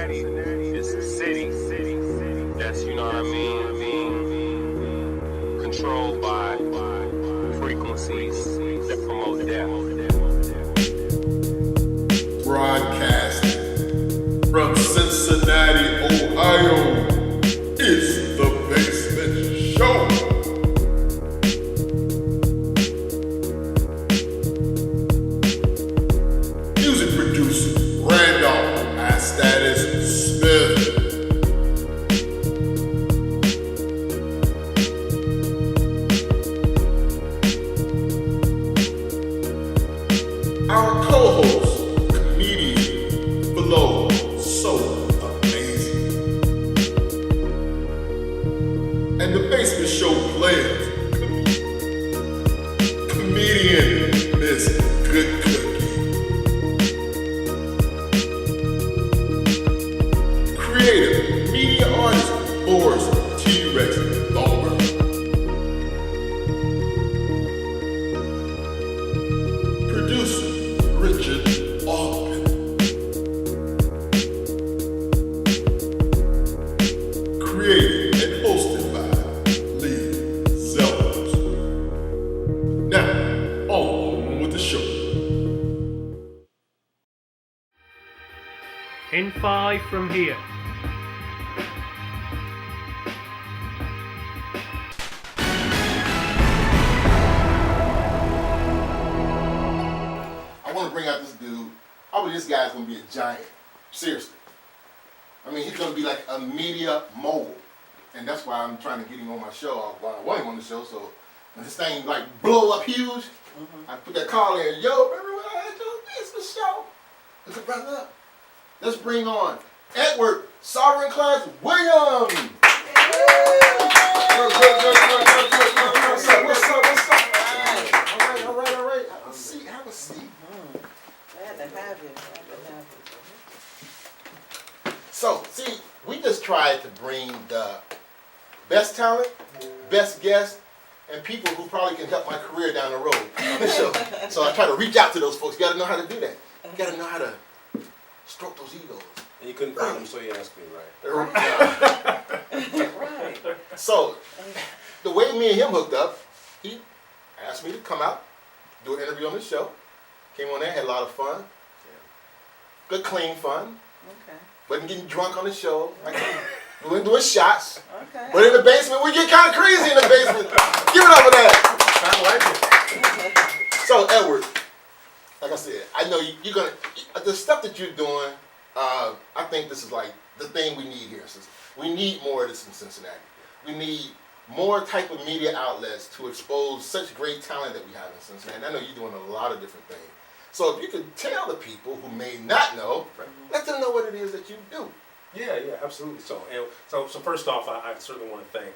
is a city that's, you know what I mean, controlled by frequencies that promote death. Broadcasting from Cincinnati, Ohio, it's The Basement Show. Music producer, Randolph Status Smith. Our co-host, Comedian Flow So Amazzyn. And the Basement Show players, comedian Miss Good Cookie. Creative media artist, Boris T-Rex Longer. Producer, Richard Altman. Created and hosted by Lee Zellars. Now, on with the show. In 5 from here. I want to bring out this dude. I believe this guy's going to be a giant. Seriously. I mean, he's going to be like a media mogul. And that's why I'm trying to get him on my show. I want him on the show, so when this thing like blow up huge, I put that call in, yo, remember when I had your business show? I said, brother, let's bring on Edward Sovereign Qlass Williams. What's up? All right. Have a seat. Glad to have you. So, see, we just tried to bring the best talent, best guests, and people who probably can help my career down the road on the show. So I try to reach out to those folks. You got to know how to do that. You got to know how to stroke those egos. And you couldn't find them, so you asked me, right? Right. So, the way me and him hooked up, he asked me to come out, do an interview on the show. Came on there, had a lot of fun. Good, clean fun. Okay. Wasn't getting drunk on the show. We weren't doing shots. Okay. But in the basement, we get kind of crazy in the basement. Give it up for that. I like it. So, Edward, like I said, I know you're going to, the stuff that you're doing, I think this is like the thing we need here. We need more of this in Cincinnati. We need more type of media outlets to expose such great talent that we have in Cincinnati. I know you're doing a lot of different things. So if you could tell the people who may not know, let them know what it is that you do. Yeah, absolutely. So first off, I certainly want to thank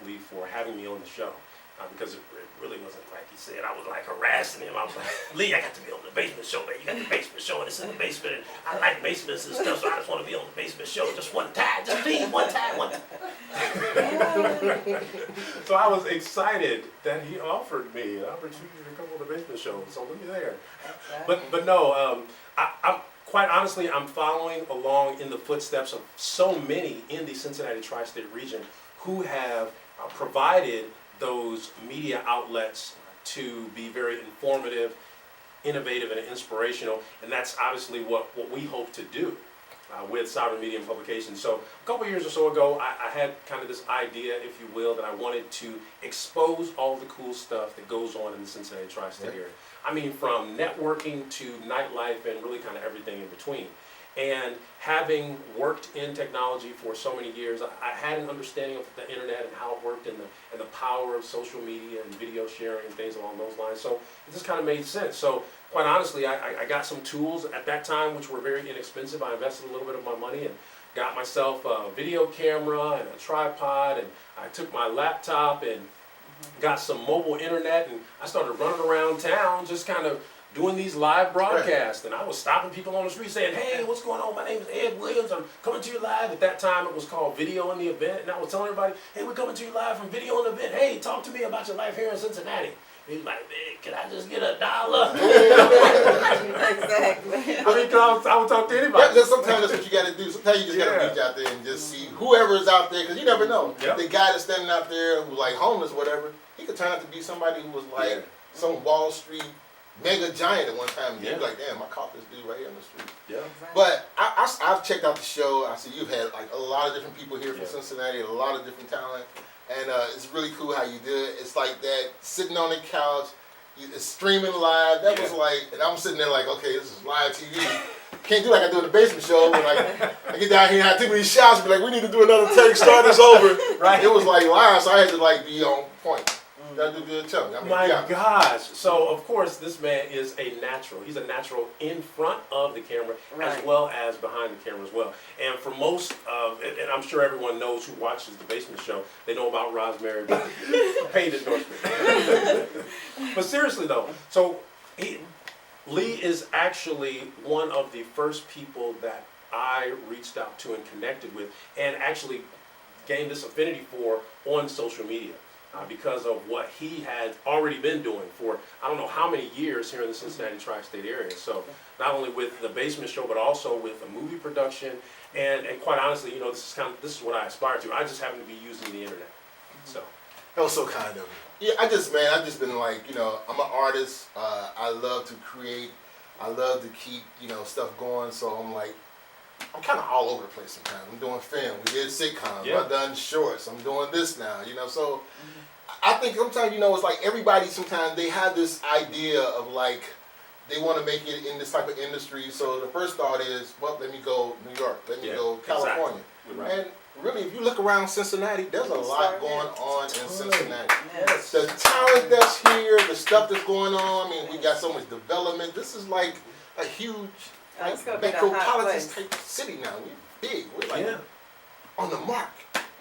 Lee for having me on the show because it really wasn't like he said. I was like harassing him. I was like, Lee, I got to be on the basement show, man. You got the basement show, and it's in the basement, and I like basements and stuff, so I just want to be on the basement show just one time, just please, one time. So I was excited that he offered me an opportunity to come on the basement show. So look at there. But no, I'm quite honestly, I'm following along in the footsteps of so many in the Cincinnati tri-state region who have provided those media outlets to be very informative, innovative, and inspirational, and that's obviously what we hope to do with Sovereign Media and Publications. So a couple years or so ago, I had kind of this idea, if you will, that I wanted to expose all the cool stuff that goes on in the Cincinnati tri-state area. I mean, from networking to nightlife and really kind of everything in between. And having worked in technology for so many years, I had an understanding of the internet and how it worked and the power of social media and video sharing and things along those lines. So it just kind of made sense. So quite honestly, I got some tools at that time which were very inexpensive. I invested a little bit of my money and got myself a video camera and a tripod, and I took my laptop and got some mobile internet, and I started running around town just kind of doing these live broadcasts. And I was stopping people on the street saying, hey, what's going on? My name is Ed Williams. I'm coming to you live. At that time, it was called Video in the Event. And I was telling everybody, hey, we're coming to you live from Video in the Event. Hey, talk to me about your life here in Cincinnati. He's like, man, can I just get $1? Exactly. I mean, 'cause I would talk to anybody. Yeah, sometimes that's what you got to do. Sometimes you just got to reach out there and just see whoever is out there, because you never know. Yep. The guy that's standing out there who's like homeless or whatever, he could turn out to be somebody who was like some Wall Street mega giant at one time. And you'd be like, damn, I caught this dude right here on the street. Yeah. But I've checked out the show. I see you've had like a lot of different people here from Cincinnati, a lot of different talent. And it's really cool how you do it. It's like that, sitting on the couch, it's streaming live. That was like, and I'm sitting there like, okay, this is live TV. Can't do like I do in the basement show. When like, I get down here and I take these shots and be like, we need to do another take, start this over. Right. It was like live, so I had to like be on point. Gotta do good tell me. I mean, My gosh. So, of course, this man is a natural. He's a natural in front of the camera as well as behind the camera as well. And for most of, and I'm sure everyone knows who watches the basement show, they know about Rosemary, but paid endorsement. But seriously though, so Lee is actually one of the first people that I reached out to and connected with and actually gained this affinity for on social media. Because of what he had already been doing for I don't know how many years here in the Cincinnati tri-state area. So not only with the basement show, but also with a movie production, and quite honestly, you know, this is what I aspire to. I just happen to be using the internet. So that was so kind of me. Yeah, I've just been like, you know, I'm an artist. I love to create. I love to keep, you know, stuff going. So I'm like, I'm kind of all over the place sometimes. I'm doing film. We did sitcoms. I've done shorts. I'm doing this now, you know. So I think sometimes, you know, it's like everybody sometimes they have this idea of like they want to make it in this type of industry. So the first thought is, well, let me go New York. Let me go California. Exactly. And really, if you look around Cincinnati, there's a lot going on in Cincinnati. Yes. The talent that's here, the stuff that's going on. I mean, we got so much development. This is like a huge It's gonna be the hot metropolitan place. type city now. We're big. We're like yeah. on the mark,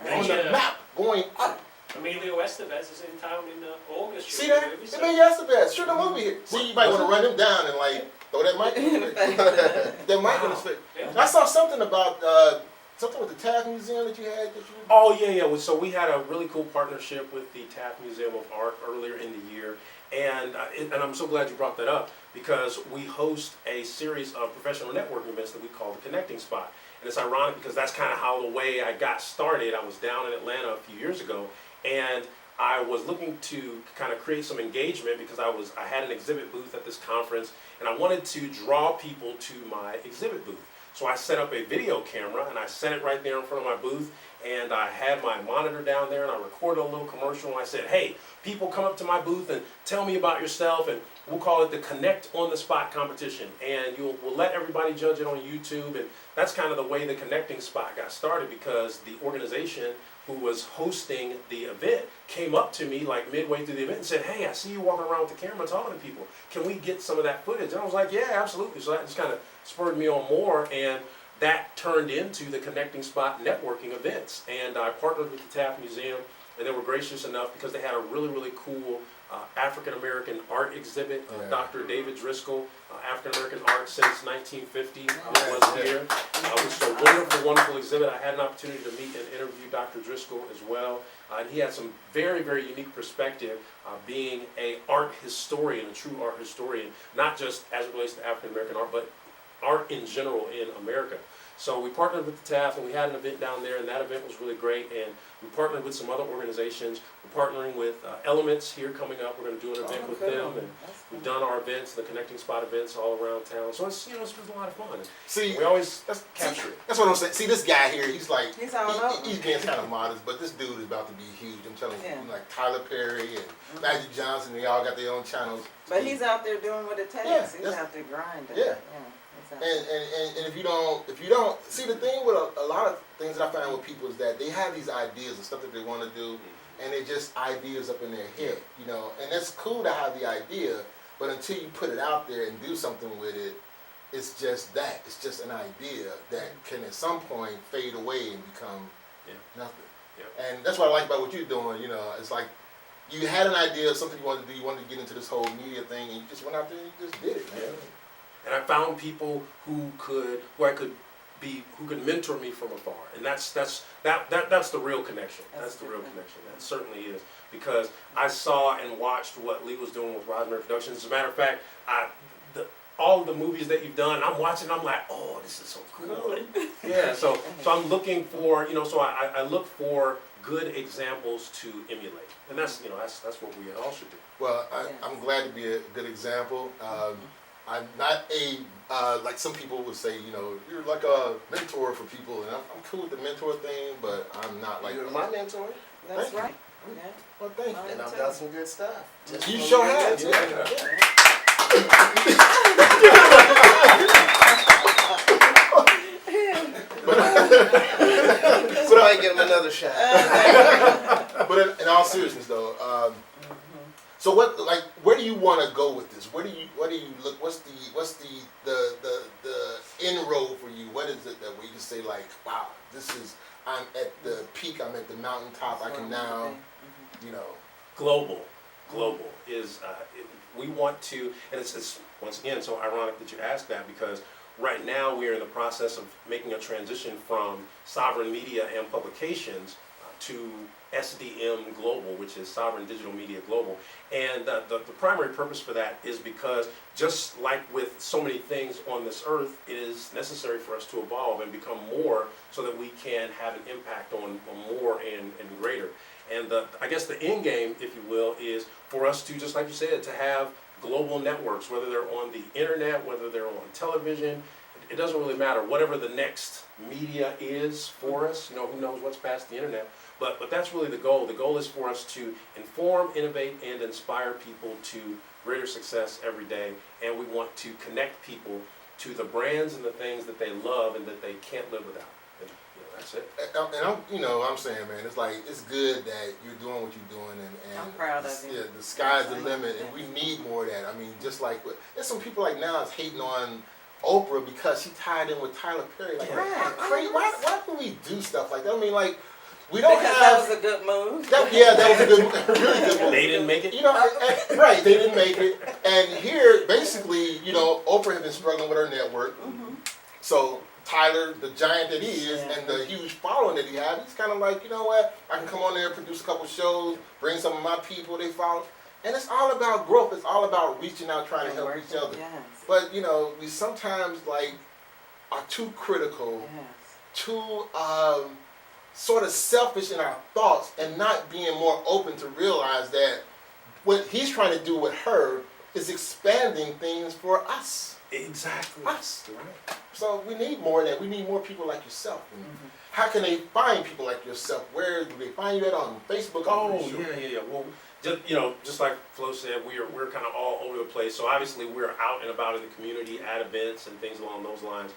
Right. on the map, going up. Emilio Estevez is in town in August. See that? It made Estevez. Sure, the movie here. See, you might want to run him down and like throw that mic in his face. That mic in his face. Yeah. I saw something about something with the Taft Museum that you had. That you Oh yeah. So we had a really cool partnership with the Taft Museum of Art earlier in the year, and I'm so glad you brought that up because we host a series of professional networking events that we call the Connecting Spot, and it's ironic because that's kind of how the way I got started. I was down in Atlanta a few years ago, and I was looking to kind of create some engagement because I had an exhibit booth at this conference, and I wanted to draw people to my exhibit booth. So I set up a video camera and I set it right there in front of my booth, and I had my monitor down there and I recorded a little commercial and I said, hey, people come up to my booth and tell me about yourself, and we'll call it the Connect on the Spot competition, and we'll let everybody judge it on YouTube. And that's kind of the way the Connecting Spot got started, because the organization who was hosting the event came up to me like midway through the event and said, hey, I see you walking around with the camera talking to people. Can we get some of that footage? And I was like, yeah, absolutely. So that just kind of spurred me on more, and that turned into the Connecting Spot networking events. And I partnered with the Taft Museum, and they were gracious enough because they had a really, really cool African-American art exhibit. Dr. David Driscoll, African-American art since 1950, was here. It was a wonderful, wonderful exhibit. I had an opportunity to meet and interview Dr. Driscoll as well. And he had some very, very unique perspective, being an art historian, a true art historian, not just as it relates to African-American art, but art in general in America. So we partnered with the Taft, and we had an event down there, and that event was really great. And we partnered with some other organizations. We're partnering with Elements here coming up. We're going to do an event with them, and we've done our events, the Connecting Spot events, all around town. So it's it's a lot of fun. see, We always capture it. that's what I'm saying. See, this guy here, he's like, He's all over. he's being kind of modest, but this dude is about to be huge. I'm telling you, Yeah. like Tyler Perry and Magic Johnson, they all got their own channels. But he's out there doing what it takes. Yeah, He's that's- out there grinding. Yeah. Exactly. And if you don't see, the thing with a lot of things that I find with people is that they have these ideas and stuff that they want to do, and they're just ideas up in their head, and it's cool to have the idea, but until you put it out there and do something with it, it's just that. It's just an idea that can at some point fade away and become nothing. Yeah. And that's what I like about what you're doing, it's like you had an idea of something you wanted to do, you wanted to get into this whole media thing, and you just went out there and you just did it, man. Yeah. And I found people who could mentor me from afar, and that's the real connection. That's the real connection. That certainly is. because I saw and watched what Lee was doing with Rosemary Productions. As a matter of fact, all of the movies that you've done, I'm watching, I'm like, oh, this is so cool. Yeah, so I'm looking for, so I look for good examples to emulate. And that's that's what we all should do. Well, I'm glad to be a good example. I'm not like some people would say, you're like a mentor for people, and I'm cool with the mentor thing, but I'm not like. You're my mentor. That's Thank you. right. Yeah. Well, thank you. And I've done some good stuff. You sure have. So I give him another shot. But in all seriousness, though, so where do you want to go with this? Where do you look? What's the inroad for you? What is it that where you can say like, wow, I'm at the peak, I'm at the mountaintop, I can now, Global is we want to, and it's once again so ironic that you asked that, because right now we are in the process of making a transition from Sovereign Media and Publications to SDM Global, which is Sovereign Digital Media Global. And the primary purpose for that is because, just like with so many things on this earth, it is necessary for us to evolve and become more so that we can have an impact on more and greater. And I guess the end game, if you will, is for us to, just like you said, to have global networks, whether they're on the internet, whether they're on television. It doesn't really matter. Whatever the next media is for us, who knows what's past the internet. But that's really the goal. The goal is for us to inform, innovate, and inspire people to greater success every day. And we want to connect people to the brands and the things that they love and that they can't live without. And that's it. And I'm saying, man, it's like, it's good that you're doing what you're doing, and I'm proud of you. Yeah, the sky's the limit, and we need more of that. I mean, just like there's some people like now that's hating on Oprah because she tied in with Tyler Perry. Like, why do we do stuff like that? I mean, like, we don't because have. that was a good move. That was a good, really good move. They didn't make it. Right? They didn't make it. And here, basically, Oprah has been struggling with her network. So Tyler, the giant that he is, and the huge following that he has, he's kind of like, you know what? I can come on there, produce a couple shows, bring some of my people they follow. And it's all about growth. It's all about reaching out, trying to help each other. Yes. But, we sometimes, are too critical, too sort of selfish in our thoughts, and not being more open to realize that what he's trying to do with her is expanding things for us. Exactly. Us. Right. So we need more of that. We need more people like yourself. And how can they find people like yourself? Where do they find you at? On Facebook? Yeah. Well, just like Flo said, we're kind of all over the place. So obviously we're out and about in the community at events and things along those lines.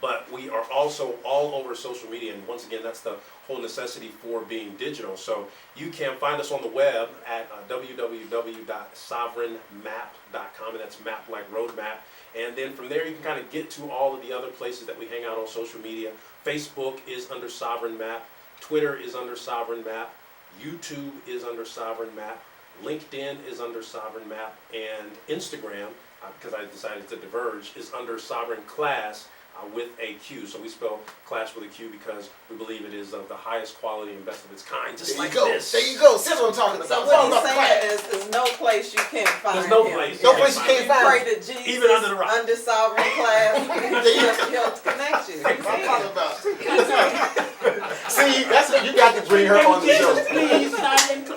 But we are also all over social media, and once again, that's the whole necessity for being digital. So you can find us on the web at www.sovereignmap.com, and that's map like roadmap. And then from there, you can kind of get to all of the other places that we hang out on social media. Facebook is under Sovereign Map. Twitter is under Sovereign Map. YouTube is under Sovereign Map. LinkedIn is under Sovereign Map. And Instagram, because I decided to diverge, is under Sovereign Qlass with a Q. So we spell class with a Q because we believe it is of the highest quality and best of its kind. Just there like you go. this. There you go. See what I'm talking about. So what he's saying is, there's no place you can't find There's no him. place. No place you can't You find pray him. to Jesus, Even under the rock. under Sovereign Qlass, he'll connect you. That's what I'm talking about. See, that's what you got to bring her on the show. Please, Sovereign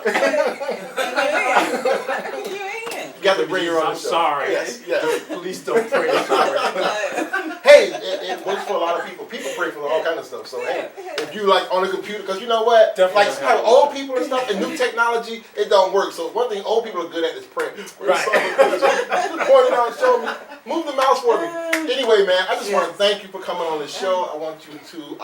You in. You got to bring her on the show. I'm sorry. Yes. Please don't pray to Sovereign. Hey, it works for a lot of people. People pray for all kind of stuff. So hey, if you like on a computer, because you know what, Definitely like how old people and stuff and new technology, it don't work. So one thing old people are good at is praying. Right. Point it out, show me, move the mouse for me. Anyway, man, I just want to thank you for coming on the show. I want you to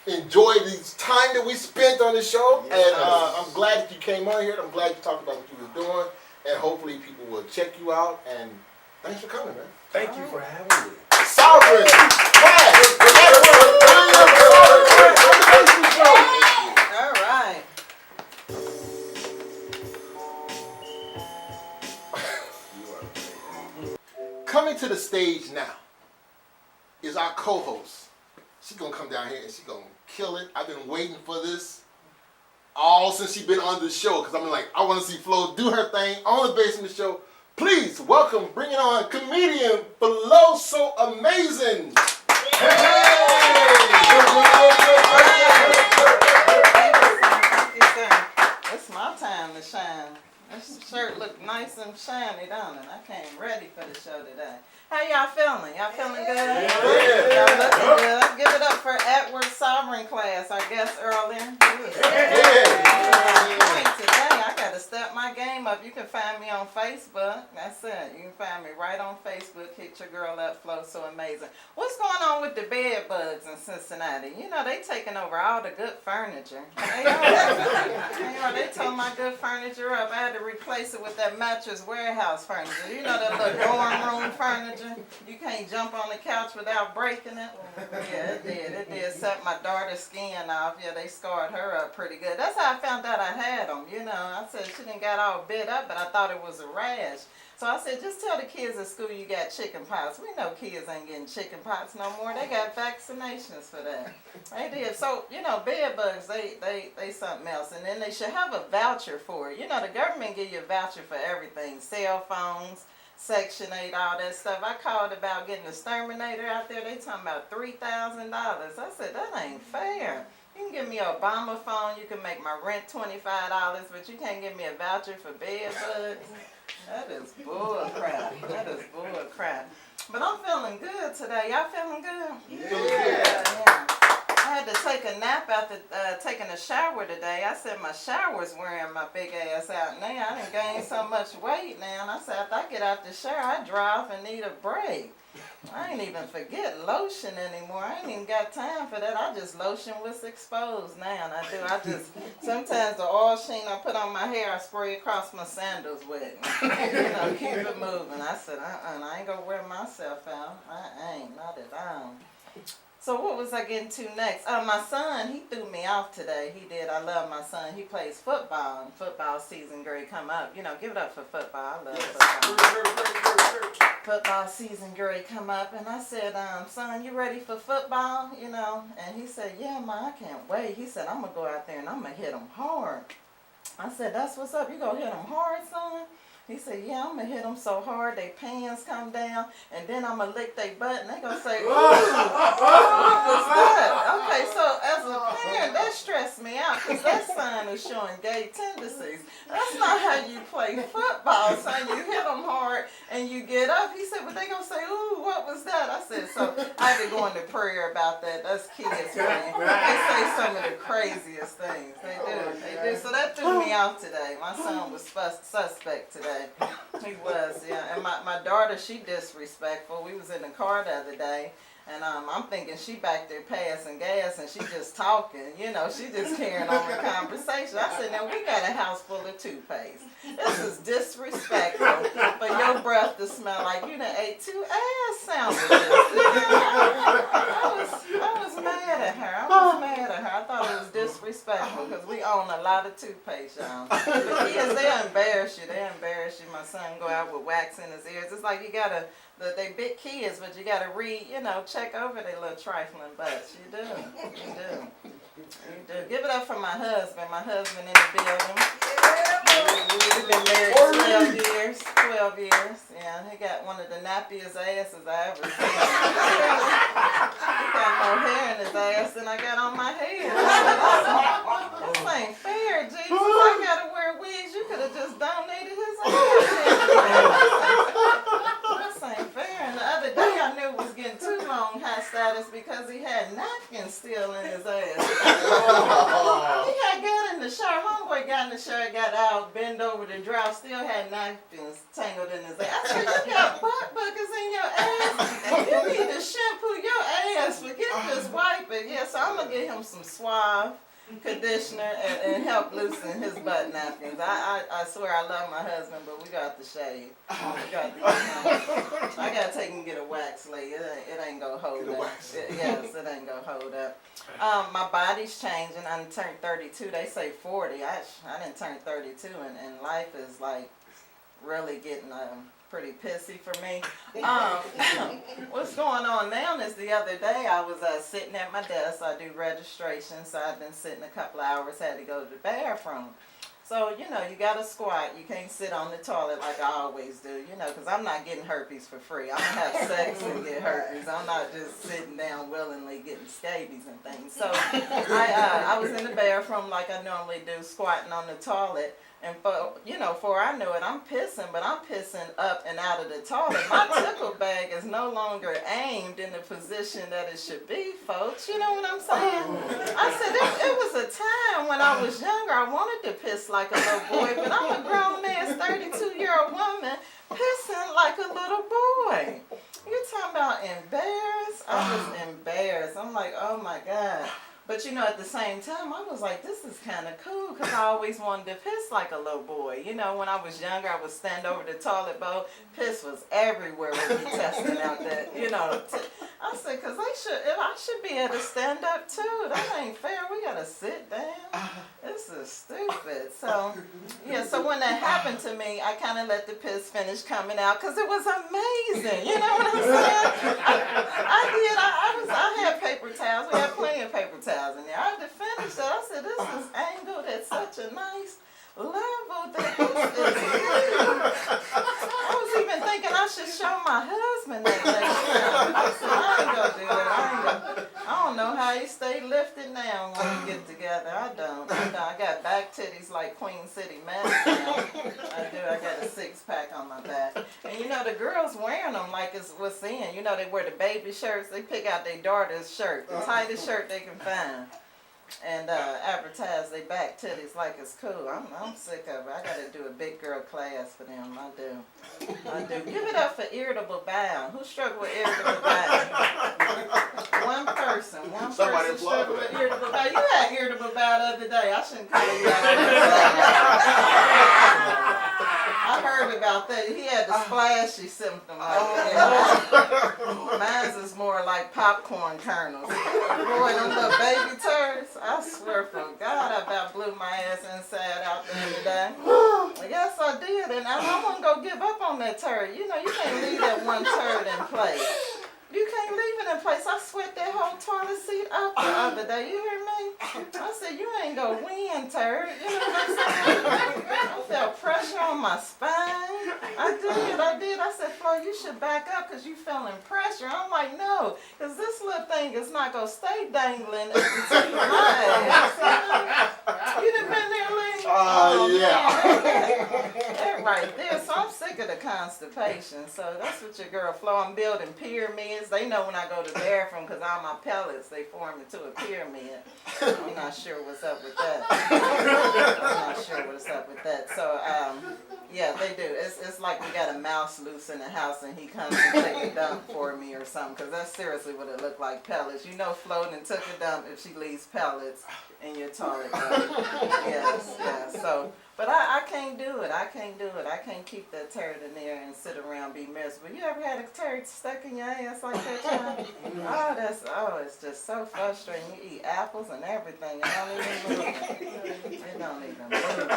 enjoy the time that we spent on the show, and I'm glad that you came on here. I'm glad you talked about what you were doing, and hopefully people will check you out. And thanks for coming, man. Thank you for having me. Sovereign Qlass Williams. All right. Coming to the stage now is our co-host. She's gonna come down here and she's gonna kill it. I've been waiting for this. all since she been on the show, because I'm like, I want to see Flo do her thing on the Basement Show. Please welcome, bring it on, Comedian Flow So Amazzyn. It's my time to shine. This shirt look nice and shiny, don't it? I came ready for the show today. How y'all feeling? Y'all feeling good? Y'all looking good. Give it up for Sovereign Qlass, our guest earlier. Today, I got to step my game up. You can find me on Facebook. That's it. You can find me right on Facebook. Hit your girl up, Flow So Amazzyn. What's going on with the bed bugs in Cincinnati? You know, they taking over all the good furniture. They tore my good furniture up. I had to replace it with that mattress warehouse furniture. You know that little dorm room furniture? You can't jump on the couch without breaking it. Yeah, it did. It did. Set my daughter's skin off. Yeah, they scarred her up pretty good. That's how I found out I had them. You know, I said she didn't got all bit up, but I thought it was a rash. So I said, just tell the kids at school you got chicken pox. We know kids ain't getting chicken pox no more. They got vaccinations for that. They did. So, you know, bed bugs, they something else. And then they should have a voucher for it. You know, the government give you a voucher for everything. Cell phones, Section 8, all that stuff. I called about getting a exterminator out there. They talking about $3,000. I said, that ain't fair. You can give me an Obama phone. You can make my rent $25, but you can't give me a voucher for bed bugs. That is bull crap. That is bull crap. But I'm feeling good today. Y'all feeling good? Yeah. I had to take a nap after taking a shower today. I said my shower's wearing my big ass out now. I done gained so much weight now. And I said after I get out the shower, I dry off and need a break. I ain't even forget lotion anymore. I ain't even got time for that. I just lotion what's exposed now. And I just, sometimes the oil sheen I put on my hair, I spray across my sandals with it. You know, keep it moving. I said, I ain't gonna wear myself out. I ain't, not at all. So what was I getting to next? My son, he threw me off today. He did. I love my son. He plays football, and football season grade come up. You know, give it up for football. I love football. Football season grade come up, and I said, son, you ready for football? You know, and he said, yeah, Ma, I can't wait. He said, I'm going to go out there and I'm going to hit them hard. I said, that's what's up. You going to hit them hard, son? He said, yeah, I'm going to hit them so hard, their pants come down, and then I'm going to lick their butt, and they going to say, ooh, what was that? Okay, so as a parent, that stressed me out, because that son is showing gay tendencies. That's not how you play football, son. You hit them hard, and you get up. He said, but they going to say, ooh, what was that? I said, so I had to go into prayer about that. That's kids, man. They say some of the craziest things. They do. So that threw me off today. My son was suspect today. He was, yeah. And my daughter, she disrespectful. We was in the car the other day, and I'm thinking she back there passing gas, and she just talking. You know, she just carrying on the conversation. I said, now we got a house full of toothpaste. This is disrespectful for your breath to smell like you done ate 2 ass sandwiches. I was mad at her. I thought it was disrespectful because we own a lot of toothpaste, y'all. The kids, they embarrass you. My son go out with wax in his ears. It's like you gotta, they big kids, but you gotta check over their little trifling butts. You do. Give it up for my husband. My husband in the building. We've been married 12 years. Yeah, he got one of the nappiest asses I ever seen. He got more hair in his ass than I got on my head. This ain't fair, Jesus. I gotta wear wigs. You could have just donated his ass. This ain't fair. And the other day I knew it was getting too long high status because he had napkins still in his ass. He had got in the shower. Homeboy got in the shower, got out, bend over the drought, still had napkins tangled in his ass. I said, you got butt buckets in your ass. You need to shampoo your ass. Forget just wipe it. Yeah, so I'm going to get him some Suave conditioner and help loosen his butt napkins. I swear I love my husband, but we got to shave. I got to take him and get a wax lay. It ain't going to hold up. Yes, it ain't going to hold up. My body's changing. I done turned 32. They say 40. I didn't turn 32, and life is like really getting pretty pissy for me. What's going on now is the other day I was sitting at my desk. I do registration, so I've been sitting a couple of hours, had to go to the bathroom. So, you know, you gotta squat. You can't sit on the toilet like I always do, you know, because I'm not getting herpes for free. I'm gonna have sex and get herpes. I'm not just sitting down willingly getting scabies and things. So I was in the bathroom like I normally do, squatting on the toilet. And before I knew it, I'm pissing, but I'm pissing up and out of the toilet. My tickle bag is no longer aimed in the position that it should be, folks. You know what I'm saying? I said, it was a time when I was younger, I wanted to piss like a little boy, but I'm a grown-ass 32-year-old woman pissing like a little boy. You're talking about embarrassed? I was embarrassed. I'm like, oh my God. But you know, at the same time, I was like, this is kind of cool because I always wanted to piss like a little boy. You know, when I was younger, I would stand over the toilet bowl. Piss was everywhere with me testing out that, you know. I said, because I should be able to stand up too. That ain't fair. We got to sit down. This is stupid. So, yeah, so when that happened to me, I kind of let the piss finish coming out because it was amazing. You know what I'm saying? I had paper towels. We had plenty of paper towels in there. I had to finish that. I said, this is angled at such a nice level that this is good. I was even thinking I should show my husband that next time. I said, I ain't gonna do it. I don't know how he stay lifted now when we get together. I don't. I got back titties like Queen City Madison. I do. I got a six-pack on my back. And you know, the girls wearing them like it's what's in. You know, they wear the baby shirts. They pick out their daughter's shirt, the tightest shirt they can find. And advertise they back titties like it's cool. I'm sick of it. I gotta do a big girl class for them. I do. Give it up for irritable bowel. Who struggle with irritable bowel? One person struggle with irritable bowel. You had irritable bowel the other day. I shouldn't call you out. I heard about that. He had the splashy symptom. Mine is more like popcorn kernels. Boy, them little baby turds. I swear for God, I about blew my ass inside out the other day. Yes, I did, and I wasn't gonna give up on that turd. You know, you can't leave that one turd in place. You can't leave it in place. I sweat that whole toilet seat up the other day. You hear me? I said, you ain't gonna win, turd. You know what I'm saying? I felt pressure on my spine. I did. I said, Flo, you should back up because you feeling pressure. I'm like, no, because this little thing is not gonna stay dangling at the tip of my ass. You done been there, Lee? Yeah. That right there. So I'm sick of the constipation. So that's what your girl Flo. I'm building pyramids. They know when I go to the bathroom because all my pellets, they form into a pyramid. I'm not sure what's up with that. So, yeah, they do. It's like we got a mouse loose in the house and he comes to take a dump for me or something because that's seriously what it looked like, pellets. You know Flo done took a dump if she leaves pellets in your toilet bowl. Yes. So, but I can't do it. I can't keep that turd in there and sit around and be miserable. You ever had a turd stuck in your ass like that, John? It's just so frustrating. You eat apples and everything. It don't even move.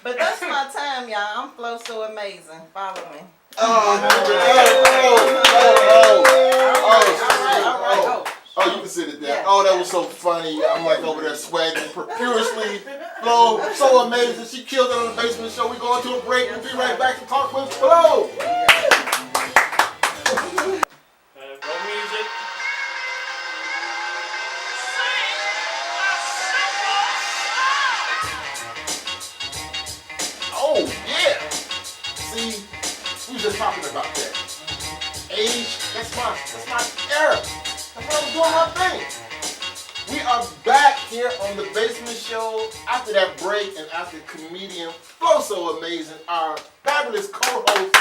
But that's my time, y'all. I'm Flow So Amazzyn. Follow me. All right. Oh, you can sit it there. Yeah. Oh, that was so funny. I'm like over there swagging profusely. Flo, so amazing. She killed it on the basement show. We going to a break. We'll be right back to talk with Flo. Roll music. Oh, yeah. See, we were just talking about that. Age, that's my era. That's why I'm doing my thing. We are back here on the Basement Show after that break and after Comedian Flow So Amazzyn, our fabulous co-host,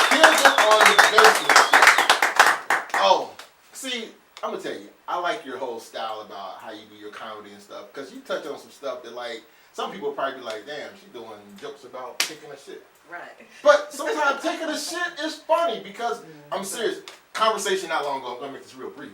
killed it on the Basement Show. Oh, see, I'm going to tell you, I like your whole style about how you do your comedy and stuff because you touch on some stuff that, like, some people probably be like, damn, she's doing jokes about taking a shit. Right. But sometimes taking a shit is funny because, I'm serious, conversation not long ago, I'm going to make this real brief.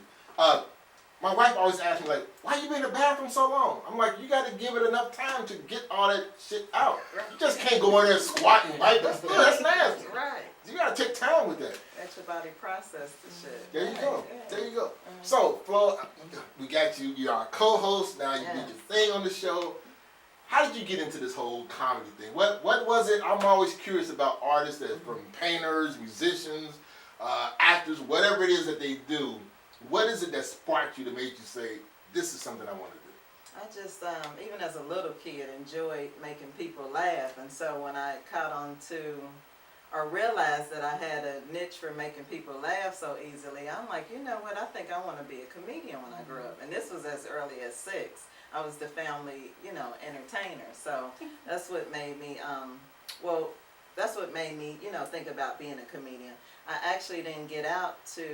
my wife always asks me, like, why you been in the bathroom so long? I'm like, you got to give it enough time to get all that shit out. You just can't go in there squatting, right? That's nasty. Right. You got to take time with that. Let your body process the shit. There you go. Yeah. There you go. So, Flo, we got you. You're our co-host. Now you did your thing on the show. How did you get into this whole comedy thing? What was it? I'm always curious about artists that from painters, musicians, actors, whatever it is that they do. What is it that sparked you to make you say, this is something I want to do? I just, even as a little kid, enjoyed making people laugh. And so when I caught on to, or realized that I had a niche for making people laugh so easily, I'm like, you know what, I think I want to be a comedian when I grew up. And this was as early as 6. I was the family, entertainer. So that's what made me, think about being a comedian. I actually didn't get out to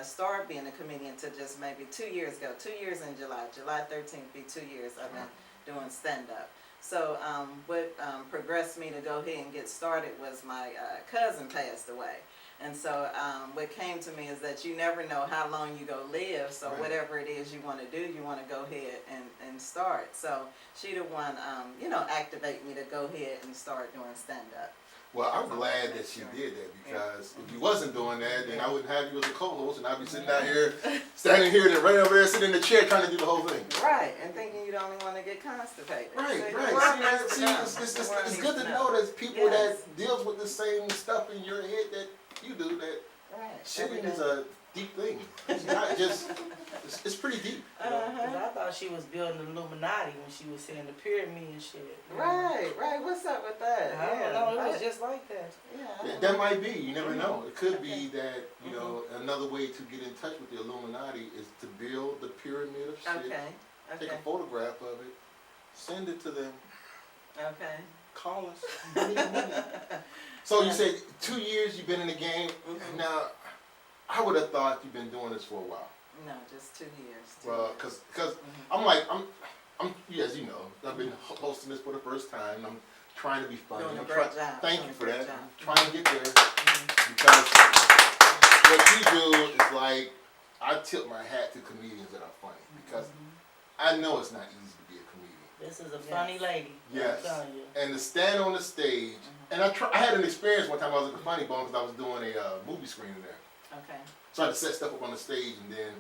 start being a comedian until just maybe 2 years ago. 2 years in July. July 13th be 2 years I've been doing stand-up. So what progressed me to go ahead and get started was my cousin passed away. And so what came to me is that you never know how long you're going to live, so whatever it is you want to do, you want to go ahead and start. So she the one, activate me to go ahead and start doing stand-up. Well, I'm glad that she did that because if you wasn't doing that, then I wouldn't have you as a co-host and I'd be sitting down here, standing here, and right over there sitting in the chair trying to do the whole thing. Right, and thinking you'd only want to get constipated. Right. See, it's good to know there's people that deals with the same stuff in your head that you do, that shitting is a deep thing. It's not just, it's pretty deep. Cause I thought she was building the Illuminati when she was saying the pyramid and shit. Right. What's up with that? I don't know, it was just like that. That might be, you never know. It could be that, another way to get in touch with the Illuminati is to build the pyramid of shit. Take a photograph of it, send it to them, call us. So you said 2 years you've been in the game. Now, I would have thought you've been doing this for a while. No, just 2 years. Well, because I'm as you know, I've been hosting this for the first time. I'm trying to be funny. Doing a great job. Thank you for that. Job. I'm trying to get there because what you do is like, I tip my hat to comedians that are funny because I know it's not easy to be a comedian. This is a funny lady. Yes. I'm telling you. And to stand on the stage, and I had an experience one time I was at the Funny Bone because I was doing a movie screening there. Okay. So I had to set stuff up on the stage and then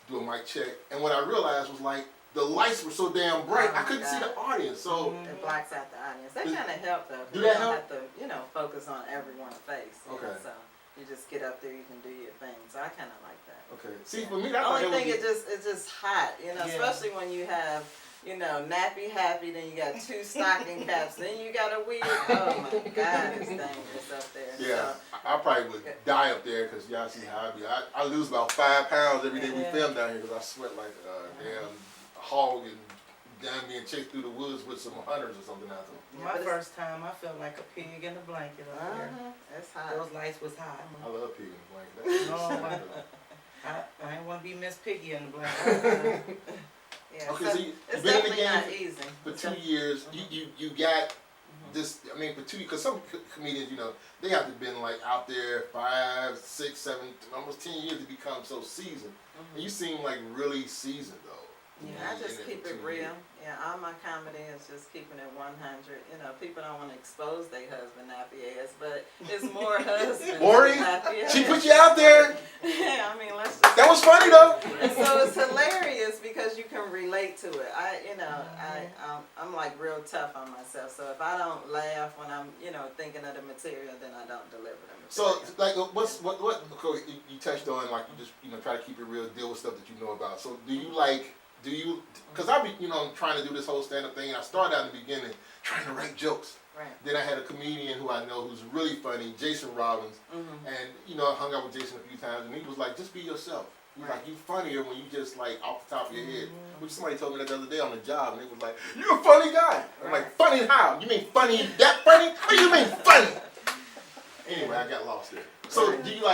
do a mic check. And what I realized was like, the lights were so damn bright, I couldn't see the audience. So it blocks out the audience. That kind of helped though. Do that you don't help? have to, focus on everyone's face. Okay. So you just get up there, you can do your thing. So I kind of like that. okay. See, for me, The that only thing it's just hot, especially when you have, nappy happy, then you got 2 stocking caps, then you got a wig. Oh my God, it's dangerous up there. Yeah, I probably would die up there because y'all see how I be. I lose about 5 pounds every day we film down here because I sweat like a damn hog and damn being chased through the woods with some hunters or something out there. My first time, I felt like a pig in a blanket up there. It's hot. Those lights was hot. I love pig in the blanket. I ain't want to be Miss Piggy in the blanket. Yeah, Okay, so so you've it's been in the definitely not game easy. for 2 years. You got this. I mean, for 2 years, because some comedians, they have to been like out there 5, 6, 7, almost 10 years to become so seasoned. And you seem like really seasoned though. Yeah, I just keep it real. Yeah, all my comedy is just keeping it 100. People don't want to expose their husband nappy ass, but it's more husband. Maury, nappy ass. she put you out there. Yeah, I mean, let's just. That was funny though. And so it's hilarious because you can relate to it. I'm like real tough on myself. So if I don't laugh when I'm, thinking of the material, then I don't deliver the material. So like, what? Okay, you touched on like you just try to keep it real, deal with stuff that you know about. So because I be trying to do this whole stand-up thing, and I started out in the beginning trying to write jokes. Right. Then I had a comedian who I know who's really funny, Jason Robbins, and I hung out with Jason a few times, and he was like, just be yourself. He's like, you funnier when you just like off the top of your head. Which somebody told me that the other day on the job, and they was like, you're a funny guy. I'm like, funny how? You mean funny that funny? What do you mean funny? Anyway, I got lost there. So do you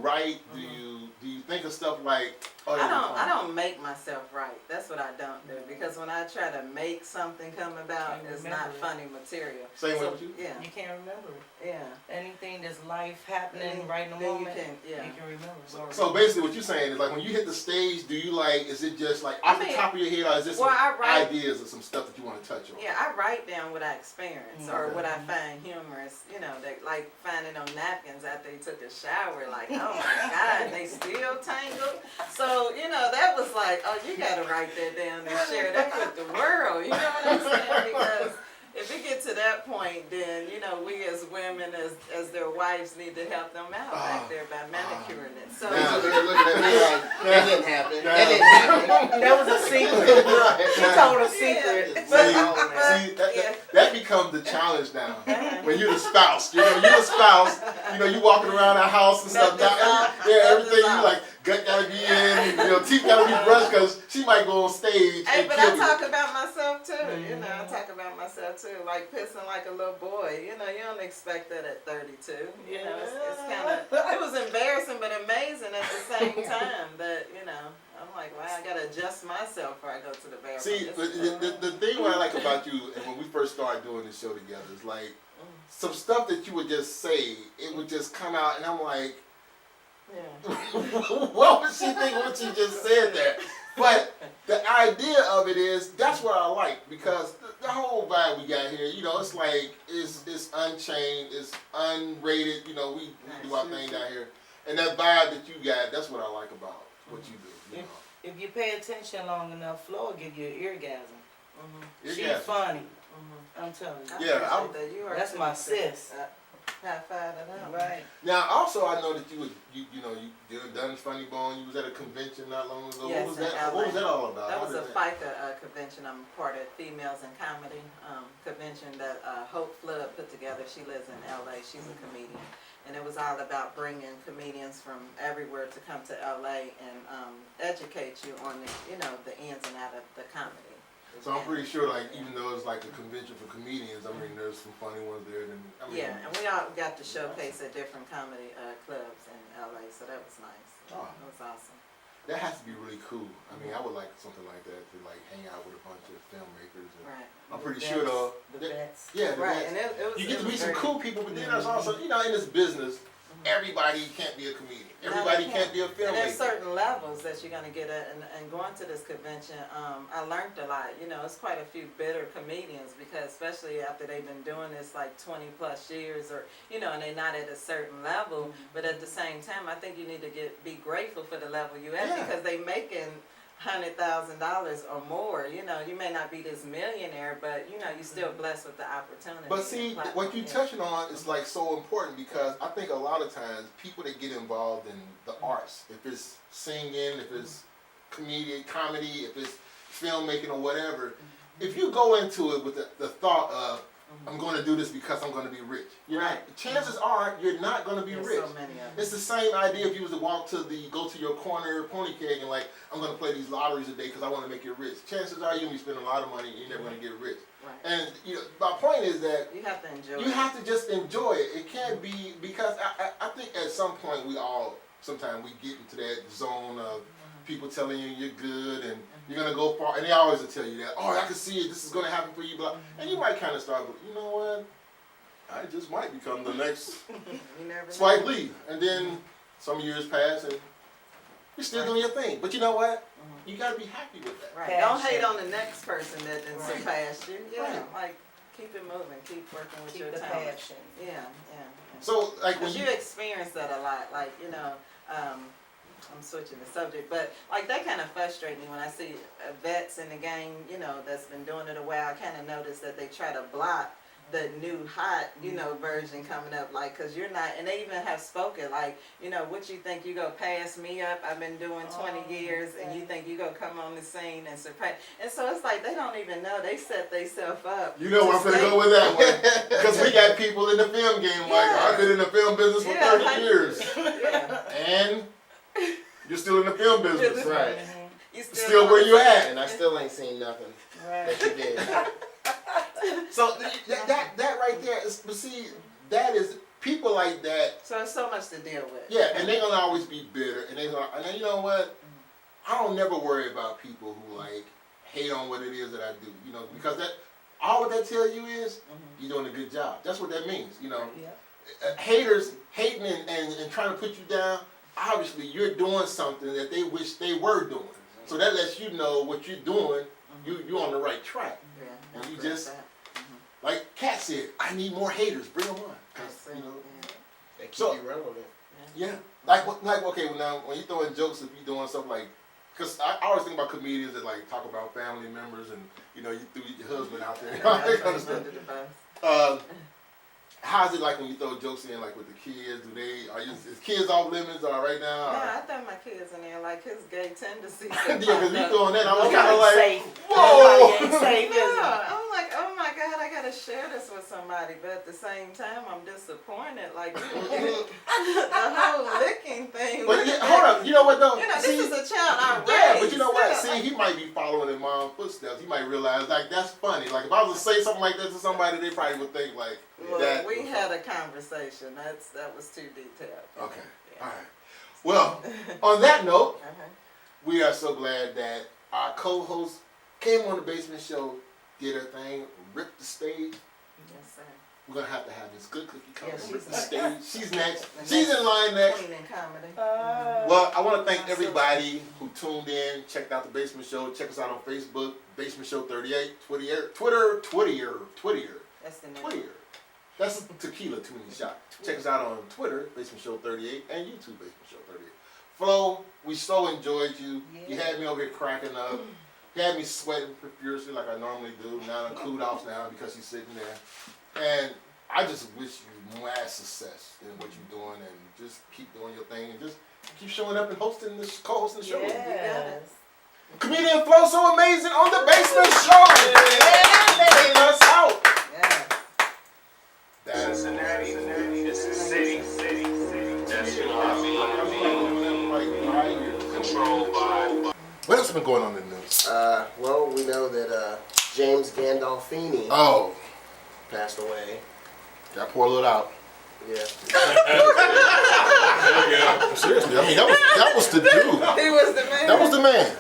write? Do you think of stuff like? Oh, I don't make myself write. That's what I don't do because when I try to make something come about, it's not funny material. Same way with you? Yeah. You can't remember it. Yeah. Anything that's life happening Then- right in the then you moment, can- yeah. you can remember. So basically, what you're saying is like when you hit the stage, do you like? Is it just like off I mean, the top of your head, or is this well, some I write- ideas or some stuff that you want to touch on? Yeah, I write down what I experience or Okay. what I find humorous. You know, like finding on napkins after he took a shower. Like, oh my God, they still tangled. So you know, that was like, oh, you got to write that down and share that with the world. You know what I'm saying? Because if it get to that point, then you know, we as women, as their wives, need to help them out back there by manicuring it. So. Now they're looking at me like That didn't happen. That didn't happen. That was a secret. She told a secret. That becomes the challenge now. When you're the spouse, you're the spouse. You walking around the house and stuff. Everything you like, gut gotta be in. Teeth gotta be brushed because she might go on stage. Hey, and but kill I you. talk about myself too. I talk about myself too. Like pissing like a little boy. You don't expect that at 32. It's kind of. It was embarrassing but amazing at the same time. That I'm like, wow, I gotta adjust myself before I go to the bathroom. See, the thing what I like about you, and when we first started doing this show together, is like some stuff that you would just say, it would just come out, and I'm like, what would she think when she just said that? But the idea of it is, that's what I like, because the whole vibe we got here, it's like, it's unchained, it's unrated, we do our thing down here. And that vibe that you got, that's what I like about what you do. If you pay attention long enough, Flo will give you an eargasm. She's Eargasm. funny. I'm telling you. Yeah, I appreciate that. You are That's too. my sis. High five to them. Right. Now, also, I know that you done Funny Bone. You was at a convention not long ago. Yes, what was in that? LA. What was that all about? That How was did a FICA convention. I'm part of Females in Comedy convention that Hope Flood put together. She lives in LA. She's a comedian. And it was all about bringing comedians from everywhere to come to LA and educate you on the ins and outs of the comedy. So I'm pretty sure, like, even though it's like a convention for comedians, I mean, there's some funny ones there. Yeah, and we all got to showcase at different comedy clubs in LA, so that was nice. Oh. It was awesome. That has to be really cool. I mean, I would like something like that to like hang out with a bunch of filmmakers. And Right. I'm pretty sure though. The vets. Yeah, the Right, vets. and it was. You get it to was meet some very- cool people, but then there's also, in this business, everybody can't be a comedian. Everybody can't be a And there's filmmaker. certain levels that you're gonna get at, and going to this convention, I learned a lot. It's quite a few bitter comedians because especially after they've been doing this like 20 plus years, or and they're not at a certain level. But at the same time, I think you need to be grateful for the level you at because they making $100,000 or more. You may not be this millionaire, but you're still blessed with the opportunity. But see, and platform. what you're touching on is like so important because I think a lot of times people that get involved in the arts, if it's singing, if it's comedy, if it's filmmaking or whatever, if you go into it with the thought of, I'm going to do this because I'm going to be rich. Chances are you're not going to be There's rich. so many of them. It's the same idea if you was to go to your corner pony keg and like, I'm going to play these lotteries a day because I want to make you rich. Chances are you're going to be spending a lot of money and you're never going to get rich. Right. And my point is that You have to enjoy you it. have to just enjoy it. It can't be, because I think at some point sometimes we get into that zone of people telling you you're good and you're going to go far. And they always will tell you that, oh, I can see it, this is going to happen for you. Blah. And you might kind of start, but you know what? I just might become the next You never know. Spike Lee. And then some years pass and you're still doing your thing. But you know what? You got to be happy with that. Right. Don't hate on the next person that didn't surpass you. Like keep it moving, keep working with Keep your the talent. passion. Yeah. So, like when Because you experience that a lot. Like I'm switching the subject, but like that kind of frustrates me when I see vets in the game, that's been doing it a while. I kind of notice that they try to block the new hot, version coming up, like, cause you're not, and they even have spoken, like, what you think you go pass me up? I've been doing 20 years, and you think you go come on the scene and surpass? And so it's like they don't even know they set themselves up. you know where I'm going to go with that one. Because we got people in the film game like, I've been in the film business for 30 years. Yeah. And you're still in the film business. Right. You Still where you at. And I still ain't seen nothing that you did. So that right there is, but see, that is, people like that, So it's so much to deal with. yeah, and they're gonna always be bitter, and and then you know what? I don't never worry about people who like hate on what it is that I do, because that all what that tell you is you're doing a good job. That's what that means, Yeah. haters hating and trying to put you down, obviously you're doing something that they wish they were doing. So that lets you know what you're doing, you're on the right track. Yeah, And you just, like Kat said, I need more haters, bring them on. 'Cause, you know, They keep So- you relevant. yeah. Like okay, well now when you throwing jokes, if you doing stuff like, because I always think about comedians that like talk about family members and you know you threw your husband out there. That kind of stuff. How's it like when you throw jokes in like with the kids? Is kids off limits right now? Yeah, I throw my kids in there like his gay tendencies. Yeah, because you throwing that, I was Nobody kind of like, safe. whoa. Nobody ain't safe, is it? Yeah, I'm like, oh my God, I gotta share this with somebody, but at the same time, I'm disappointed. Like, the whole licking thing. But hold up, you know what though? You know, See, this is a child I raised. yeah, but you know what? Still, See, he might be following in mom's footsteps. He might realize like that's funny. Like if I was to say something like that to somebody, they probably would think like well, that. we had a conversation. That was too detailed. Okay, Yeah. all right. Well, on that note, Uh-huh. we are so glad that our co-host came on the Basement Show, did her thing, ripped the stage. Yes, sir. We're gonna have his good cookie come Yeah, and she's rip the next. stage. She's next. The She's next in line next. Queen in comedy. Well, I want to thank everybody who tuned in, checked out the Basement Show. Check us out on Facebook, Basement Show 38, Twitter. That's the next. Twitter. That's tequila tuning shot. Check us out on Twitter, Basement Show 38, and YouTube, Basement Show 38. Flo, we so enjoyed you. You had me over here cracking up. You had me sweating profusely like I normally do. Now I'm cooled off now because she's sitting there. And I just wish you mad success in what you're doing and just keep doing your thing and just keep showing up and co-hosting the show. Yes. Comedian Flow So Amazzyn on the Basement Show. Taking us out. Yeah. That's Cincinnati, this is city. That's, you know what I mean? Controlled by. What else has been going on in the news? Well, we know that James Gandolfini Oh, passed away. gotta pour a little out. Yeah. Seriously, I mean that was the dude. He was the man. That was the man.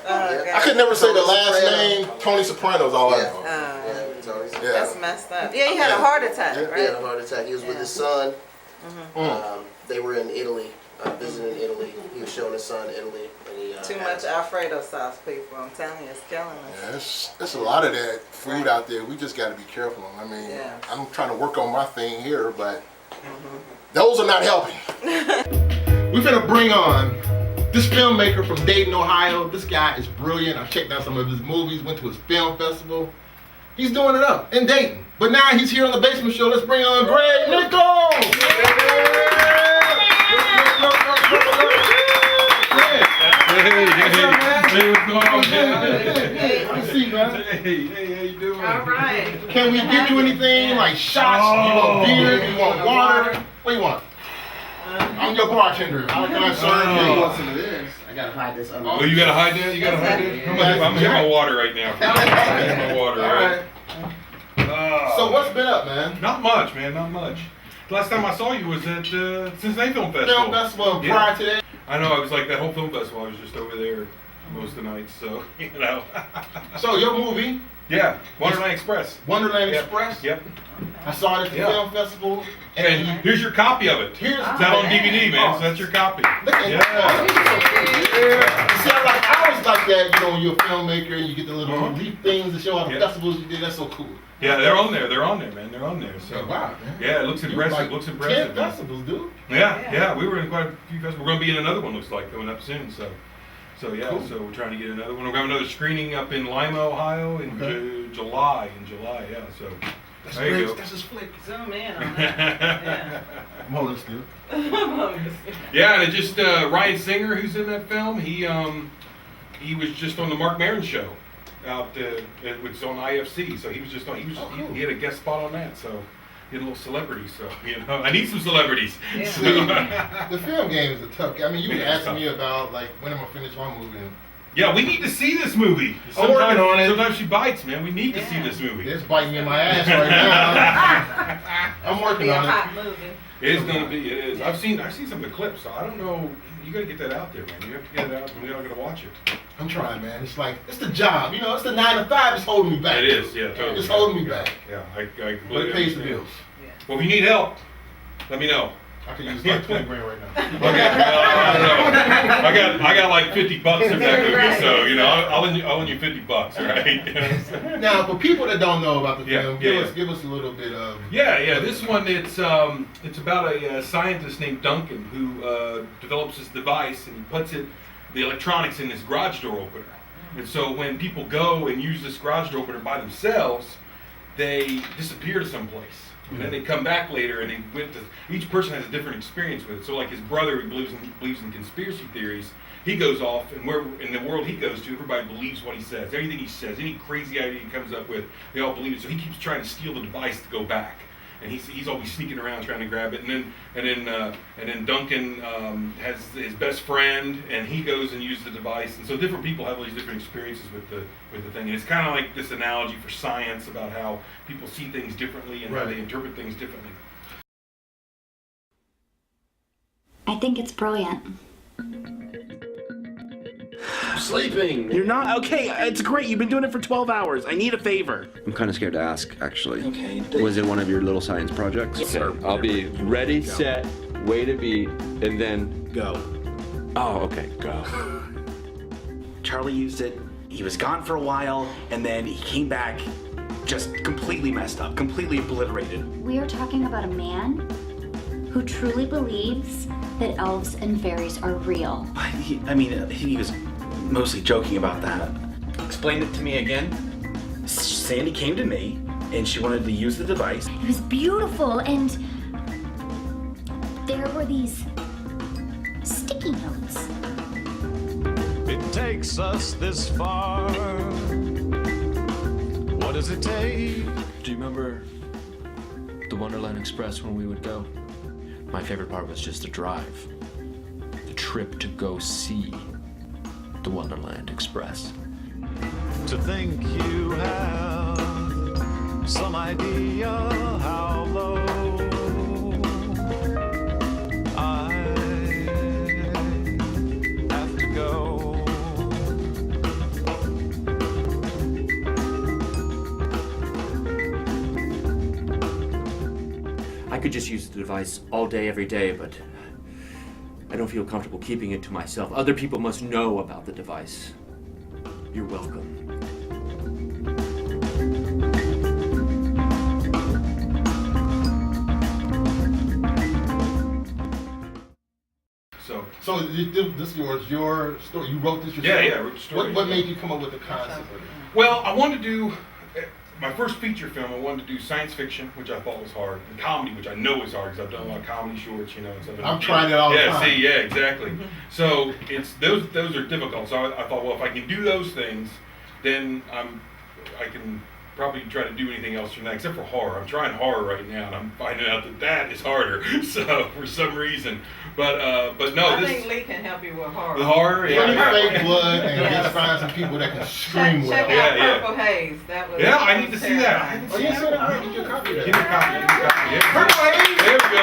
I could never say the last name. Tony Soprano's all I know. Yeah, Tony. Yeah. That's messed up. Yeah, he had a heart attack, Yeah. He had right? a heart attack. He was with his son. Mm. They were in Italy, visiting Italy. He was showing his son Italy. And he, Too had- much Alfredo sauce, people. I'm telling you, it's killing us. Yeah, there's a lot of that food out there. We just got to be careful. I mean, Yeah. I'm trying to work on my thing here, but those are not helping. We're gonna bring on this filmmaker from Dayton, Ohio. This guy is brilliant. I've checked out some of his movies, went to his film festival. He's doing it up in Dayton. But now he's here on the Basement Show. Let's bring on Greg Nichols! Hey, what's going on, man? Hey, good to see you, man. Hey, how you doing? All right. Can we get you anything like shots? You want beer? You want water? What do you want? I'm your bartender. How can I serve you? Listen to this. I gotta hide this under. Oh, you gotta hide that? You gotta hide that? I'm gonna hit my water right now. I'm gonna hit my water, All right? right. So what's been up, man? Not much, man, not much. Last time I saw you was at Cincinnati Film Festival. Film festival Yeah. prior to that. I know, I was like that whole film festival. I was just over there most of the nights, so, you know. So your movie, Yeah, Wonderland Express. Wonderland Yep. Express. Yep. I saw it at the Yeah. film festival. And here's your copy of it. Here's It's out on DVD, man, so that's your copy. Look at Yeah. You see, I always like that. You know, when you're a filmmaker and you get the little Uh-huh. leaf things to show all the Yeah. festivals you did. That's so cool. Yeah, they're on there, man, they're on there, so. Wow, man. Yeah, it looks You impressive, like looks 10 impressive. man. festivals, dude. Yeah, we were in quite a few festivals. We're going to be in another one, looks like, coming up soon. So yeah, Cool. so we're trying to get another one. We're going to have another screening up in Lima, Ohio in July. Yeah, so That's there you great. go. That's his flick. Zoom in on that. I'm holding still. Yeah, and it just Ryan Singer, who's in that film, he was just on the Mark Maron show out which is on IFC. So he was just on. cool. He had a guest spot on that. So he had a little celebrity. So you know, I need some celebrities. Yeah. So, The film game is a tough game. I mean, you were Yeah, it's asking tough. me about, like, when am I finish my movie? And yeah, we need to see this movie. I'm working on it. Sometimes she bites, man. We need to see this movie. it's biting me in my ass right now. I'm working Be a on it. hot movie. It is gonna be. It is. I've seen some of the clips. So I don't know. You gotta get that out there, man. You have to get it out. We're not gonna watch it. I'm trying, man. It's like, it's the job. You know, it's the 9 to 5 that's holding me back. It is. Yeah, totally. It's holding me back. Yeah, I But completely it pays the understand. bills. Well, if you need help, let me know. I could use like 20 grand right now. Okay, well, I don't know. I got like $50 in that movie, so you know, I'll lend you $50, right? Now, for people that don't know about the Yeah, film, yeah, give us a little bit of. Yeah. This one, it's about a scientist named Duncan who develops this device and he puts the electronics in this garage door opener. And so when people go and use this garage door opener by themselves, they disappear to someplace. And then they come back later, and each person has a different experience with it. So, like his brother, who believes in conspiracy theories, he goes off, and in the world he goes to, everybody believes what he says. Everything he says, any crazy idea he comes up with, they all believe it. So he keeps trying to steal the device to go back, and he's always sneaking around trying to grab it. And then Duncan has his best friend, and he goes and uses the device. And so different people have all these different experiences with the thing. And it's kind of like this analogy for science about how people see things differently and how they interpret things differently. I think it's brilliant. Sleeping. You're not? Okay, it's great. You've been doing it for 12 hours. I need a favor. I'm kind of scared to ask, actually. Okay. Was it one of your little science projects? Yes, sir. I'll be ready, set, way to beat, and then Go. Oh, okay, go. Charlie used it. He was gone for a while, and then he came back just completely messed up, completely obliterated. We are talking about a man who truly believes that elves and fairies are real. He was mostly joking about that. Explain it to me again. Sandy came to me, and she wanted to use the device. It was beautiful, and there were these sticky notes. It takes us this far. What does it take? Do you remember the Wonderland Express when we would go? My favorite part was just the drive. The trip to go see the Wonderland Express. To think you have some idea how low I have to go. I could just use the device all day, every day, but I don't feel comfortable keeping it to myself. Other people must know about the device. You're welcome. So this was your story. You wrote this yourself? Yeah, I wrote the story. What made you come up with the concept of it? Well, I wanted to do my first feature film. I wanted to do science fiction, which I thought was hard, and comedy, which I know is hard because I've done a lot of comedy shorts, and stuff. I'm trying it all the time. Yeah, exactly. So it's those are difficult. So I thought, well, if I can do those things, then I can probably try to do anything else from that, except for horror. I'm trying horror right now, and I'm finding out that is harder. So for some reason, but no, I think Lee can help you with horror. The horror, yeah. Fake blood and just find some people that can scream well. Check out Purple Haze. That was I need to see that. I haven't seen that. All right, get your copy of that. Give me a copy. Yeah. Purple Haze. There we go.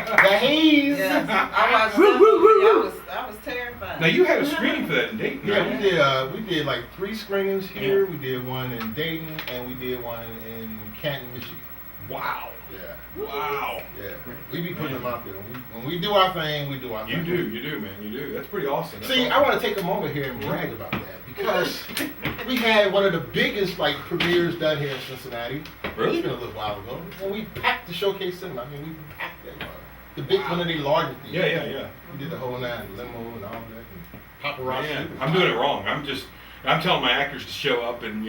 The haze. Yes. I watched that movie. I was terrified. Now you had a screening for that in Dayton, right? Yeah, we did like 3 screenings here. We did one in Dayton, and we did one in Canton, Michigan. Wow. Yeah. Wow. Yeah. We be putting them out there. When we do our thing, we do our thing. You do, man. You do. That's pretty awesome. See, I want to take a moment here and brag about that because we had one of the biggest premieres done here in Cincinnati. Really? It's been a little while ago, and we packed the Showcase Cinema. I mean, we packed that one. The big one of the larger theaters. Yeah. We did the whole nine, limo and all that, and paparazzi. Man, I'm doing it wrong. I'm telling my actors to show up and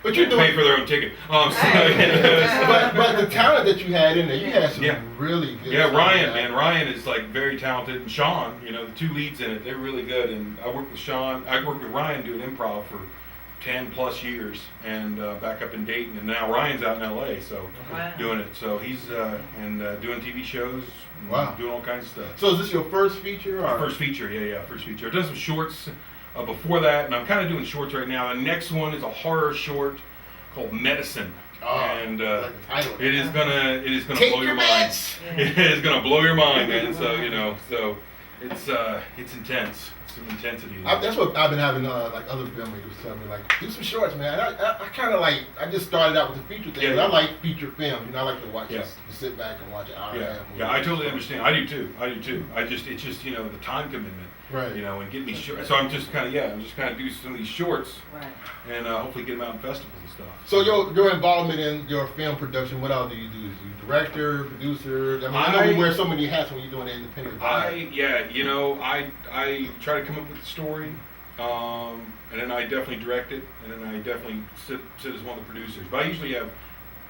but you're pay for their own ticket. But the talent that you had in there, you had some really good. Yeah, Ryan is like very talented, and Sean, the 2 leads in it, they're really good. And I worked with Sean. I worked with Ryan doing improv for 10 plus years, and back up in Dayton, and now Ryan's out in LA, so doing it. So he's doing TV shows, doing all kinds of stuff. So is this your first feature? Or? First feature, yeah, first feature. I've done some shorts before that, and I'm kind of doing shorts right now. The next one is a horror short called Medicine. And it is gonna blow your mind. It is gonna blow your mind, man. So it's intense. some intensity. That's what I've been having like other filmmakers tell me, like, do some shorts, man. I kind of like, I just started out with the feature thing, but I like feature film. You know, I like to watch this, to sit back and watch an hour and a half movie. Yeah, I totally understand. I do too. It's just, you know, the time commitment. Right. You know, and get these shorts. So I'm just kind of do some of these shorts. Right. And hopefully get them out in festivals and stuff. So your involvement in your film production, what else do you do? Is you director, producer? I mean, I know you wear so many hats when you're doing the independent vibe. You know, I try to come up with the story, and then I definitely direct it, and then I definitely sit as one of the producers. But I usually have,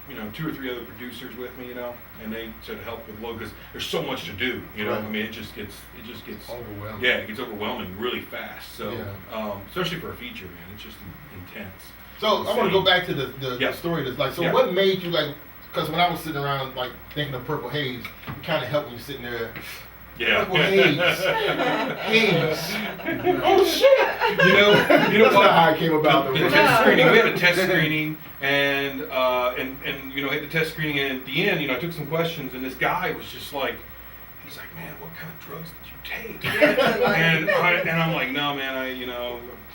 you know, 2 or 3 other producers with me, you know, and they sort of help with load because there's so much to do, you know. Right. I mean, it just gets overwhelming. Yeah, it gets overwhelming really fast. So, especially for a feature, man, it's just intense. So I want to go back to the story that's like. So what made you like? Because when I was sitting around like thinking of Purple Haze, it kind of helped when you're sitting there. Yeah. Purple Haze. Haze. Oh shit. You know That's what? not how it came about. The test screening. We had a test screening, and you know, had the test screening, and at the end, you know, I took some questions, and this guy was just like, he's like, man, what kind of drugs did you take? and I'm like, no, man, I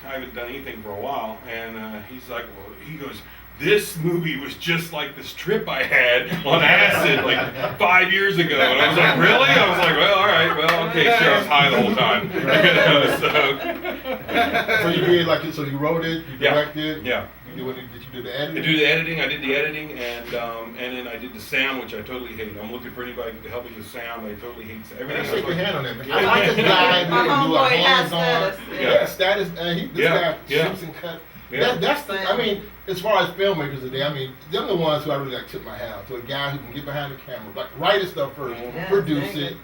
haven't done anything for a while, and he's like, well, he goes, this movie was just like this trip I had on acid like 5 years ago. And I was like, really? I was like, well, all right, well, okay, sure, I was high the whole time. So you did like it, so you wrote it, you directed. Yeah. Did you do the editing? I did the editing, and then I did the sound, which I totally hate. I'm looking for anybody to help me with sound. I totally hate everything. Shake your hand on that, man. I like this guy who can do a hands-on. Status. This guy shoots and cut. Yeah. That's the, I mean, as far as filmmakers today, I mean, they're the ones who I really like tip my hat out to. A guy who can get behind the camera, like write his stuff first, produce it,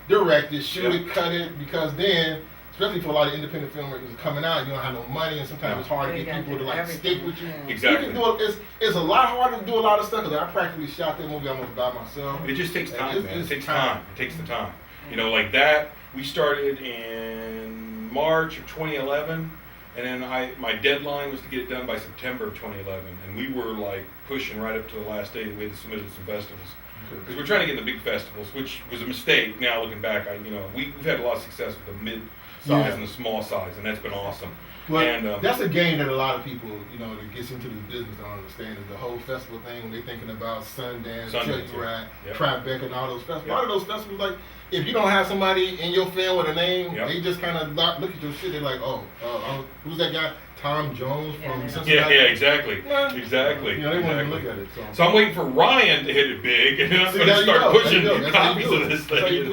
direct it, shoot it, cut it, because then, especially for a lot of independent filmmakers coming out, you don't have no money, and sometimes it's hard to get people to like stick with you. Exactly. You can do it's a lot harder to do a lot of stuff, because I practically shot that movie almost by myself. It just takes time, man. It takes time. It takes the time. You know, like that, we started in March of 2011. And then my deadline was to get it done by September of 2011, and we were like pushing right up to the last day. We had submitted some festivals because we're trying to get in the big festivals, which was a mistake. Now looking back, we've had a lot of success with the mid-size and the small size, and that's been awesome. Well, and that's a game that a lot of people, that gets into this business don't understand is the whole festival thing. When they're thinking about Sundance, Telluride, Tribeca, and all those festivals. A lot of those festivals, like, if you don't have somebody in your film with a name, they just kind of look at your shit. They're like, who's that guy? Tom Jones from Cincinnati? Yeah, exactly. Exactly. They want to look at it. So I'm waiting for Ryan to hit it big, and then I'm going to start pushing copies of this thing,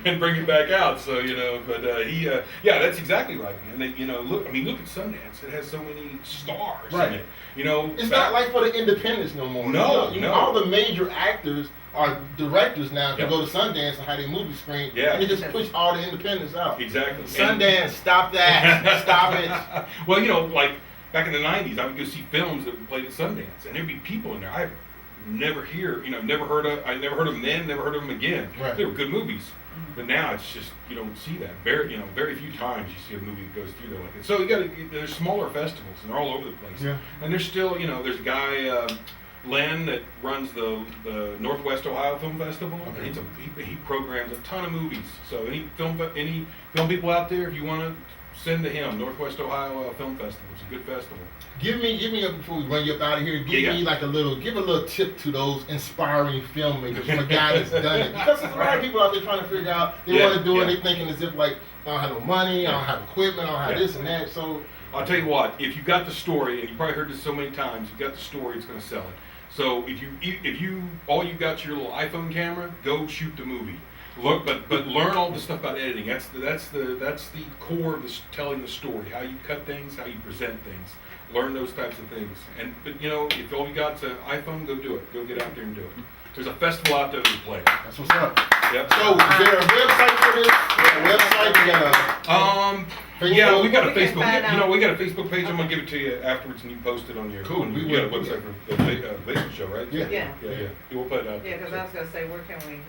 and bring it back out. So, but that's exactly right, man. Look at Sundance. It has so many stars in it. It's not like for the independents no more. No. All the major actors are directors now to go to Sundance and have their movie screen, and they just push all the independents out. Exactly. Sundance, stop that. Stop it. Well, like back in the 90s, I would go see films that played at Sundance, and there'd be people in there I never heard of. I never heard of them then, never heard of them again. Right. They were good movies. But now it's just, you don't see that. Very few times you see a movie that goes through there like that. So there's smaller festivals, and they're all over the place. Yeah. And there's still, there's a guy, Len, that runs the Northwest Ohio Film Festival. Okay. He programs a ton of movies. So any film people out there, if you want to send to him, Northwest Ohio Film Festival. It's a good festival. Give me before we run you up out of here. Give me a little tip to those inspiring filmmakers from a guy that's done it. Because there's a lot of people out there trying to figure out they want to do it. They're thinking as if like I don't have no money, I don't have equipment, I don't have this and that. So I'll tell you what. If you got the story, and you probably heard this so many times, you got the story, it's going to sell it. So if you all you got your little iPhone camera, go shoot the movie. Look, but learn all the stuff about editing. That's the core of telling the story. How you cut things, how you present things. Learn those types of things. But if all you got's an iPhone, go do it. Go get out there and do it. There's a festival out there to play. That's what's up. Yep. So is there a website for this? We got a Facebook. We got a Facebook page. I'm gonna give it to you afterwards, and you post it on your. Cool. You got a website for the Facebook show, right? Yeah. We'll put it out. Yeah, because I was gonna say, where can we,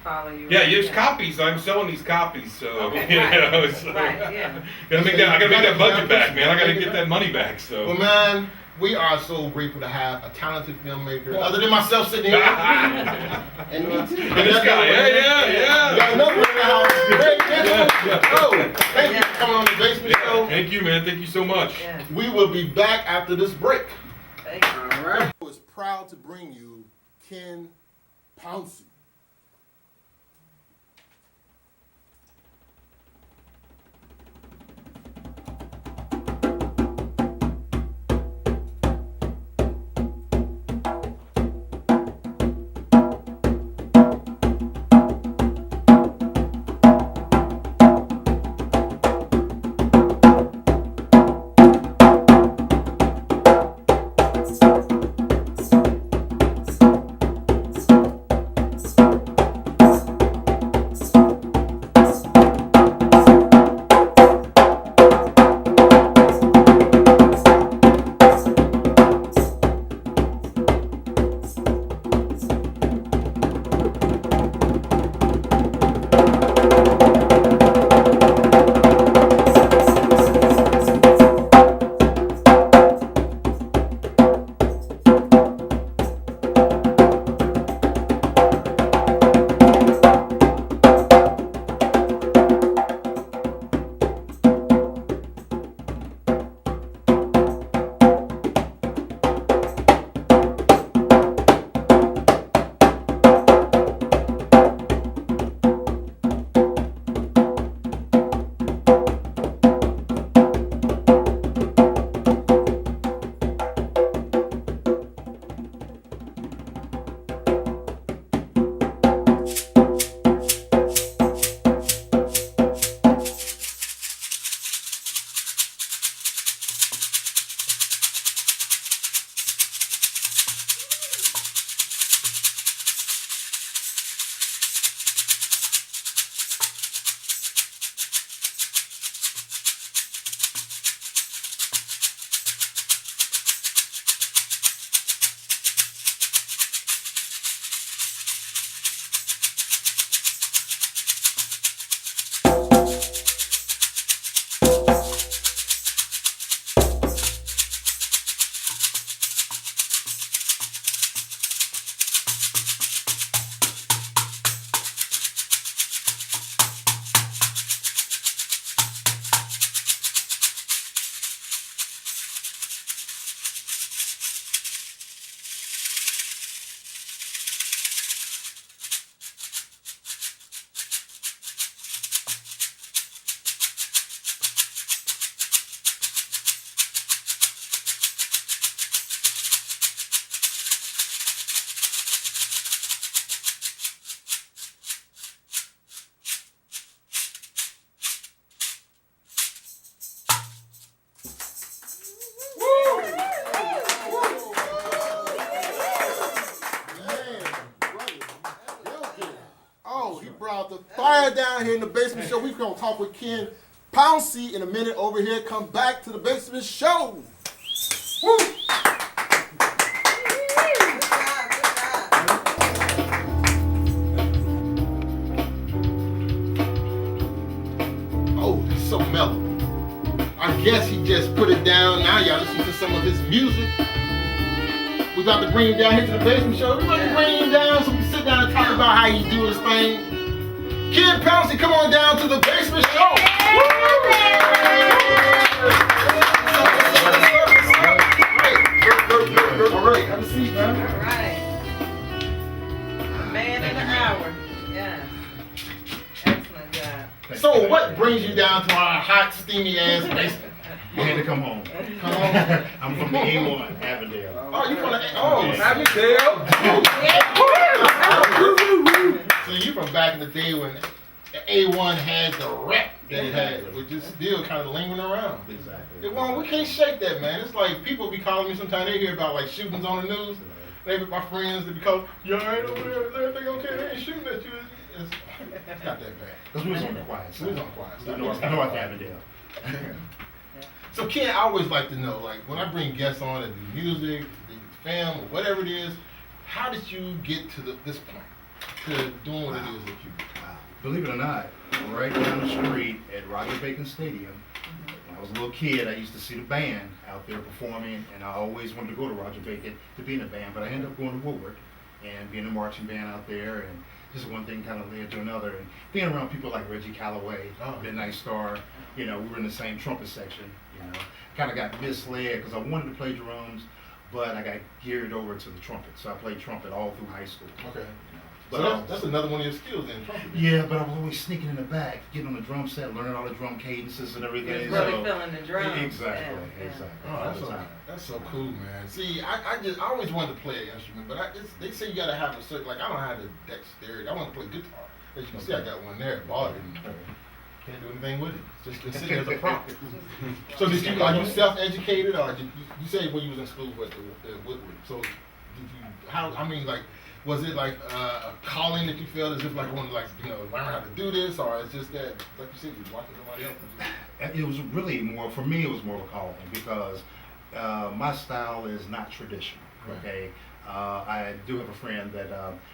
follow you? Yeah, there's copies. I'm selling these copies, so Okay, right, yeah. I gotta make that budget back, man. I gotta get that money back. So. Well, man, we are so grateful to have a talented filmmaker, other than myself sitting here. And me too. And this guy, yeah. We got another one in the house. Greg Nichols. Oh, thank you. coming on the Basement Show. Thank you, man. Thank you so much. Yeah. We will be back after this break. Thank you. All right. I was proud to bring you Ken Pouncey. Fire down here in the Basement Show. We're going to talk with Ken Pouncey in a minute over here. Come back to the Basement Show. Woo! Oh, he's so mellow. I guess he just put it down. Now y'all listen to some of his music. We about to bring him down here to the Basement Show. We're about to bring him down so we can sit down and talk about how he do his thing. Ken Pouncey, come on down to the Basement Show. All right, have a seat, man. All right. Man in an hour. Yeah. Excellent job. So what brings you down to our hot, steamy ass basement? I had to come home. Come home. I'm from the A1, Avondale. Oh, you from the Avondale? So you from back in the day when the A1 had the rep that it had, which is still kind of lingering around. Exactly. Well, we can't shake that, man. It's like people be calling me sometimes. They hear about like shootings on the news. They my friends, they be calling, you all right over there? Is everything okay? They ain't shooting at you. It's not that bad. Because we was on the quiet side. We was on the quiet side. North Avondale. So Ken, I always like to know, like when I bring guests on and do music, do film, or whatever it is, how did you get to this point, to doing what it is that you do? Believe it or not, right down the street at Roger Bacon Stadium, when I was a little kid, I used to see the band out there performing, and I always wanted to go to Roger Bacon to be in a band, but I ended up going to Woodward. and being in a marching band out there, and just one thing kind of led to another, and being around people like Reggie Calloway, Midnight Star, you know, we were in the same trumpet section, you know, kind of got misled because I wanted to play drums, but I got geared over to the trumpet, so I played trumpet all through high school. Okay. But So that's another one of your skills in trumpet. yeah, but I was always sneaking in the back, getting on the drum set, learning all the drum cadences and everything. Really so, feeling the drums. Exactly, Yeah. exactly. Oh, all that's the so, time. that's so cool, man. See, I always wanted to play an instrument, but they say you gotta have a certain, like, I don't have the dexterity. I want to play guitar. As you can see, I got one there, bought it, and can't do anything with it. It's just sitting as a prop. So are you self-educated, or did you say when you was in school with Woodward? So did you, was it like a calling that you felt as if like wanted to, like, you know, learn how to do this, or it's just that, like you said, you was watching somebody else? It was really more, for me, it was more of a calling because my style is not traditional, okay? I do have a friend that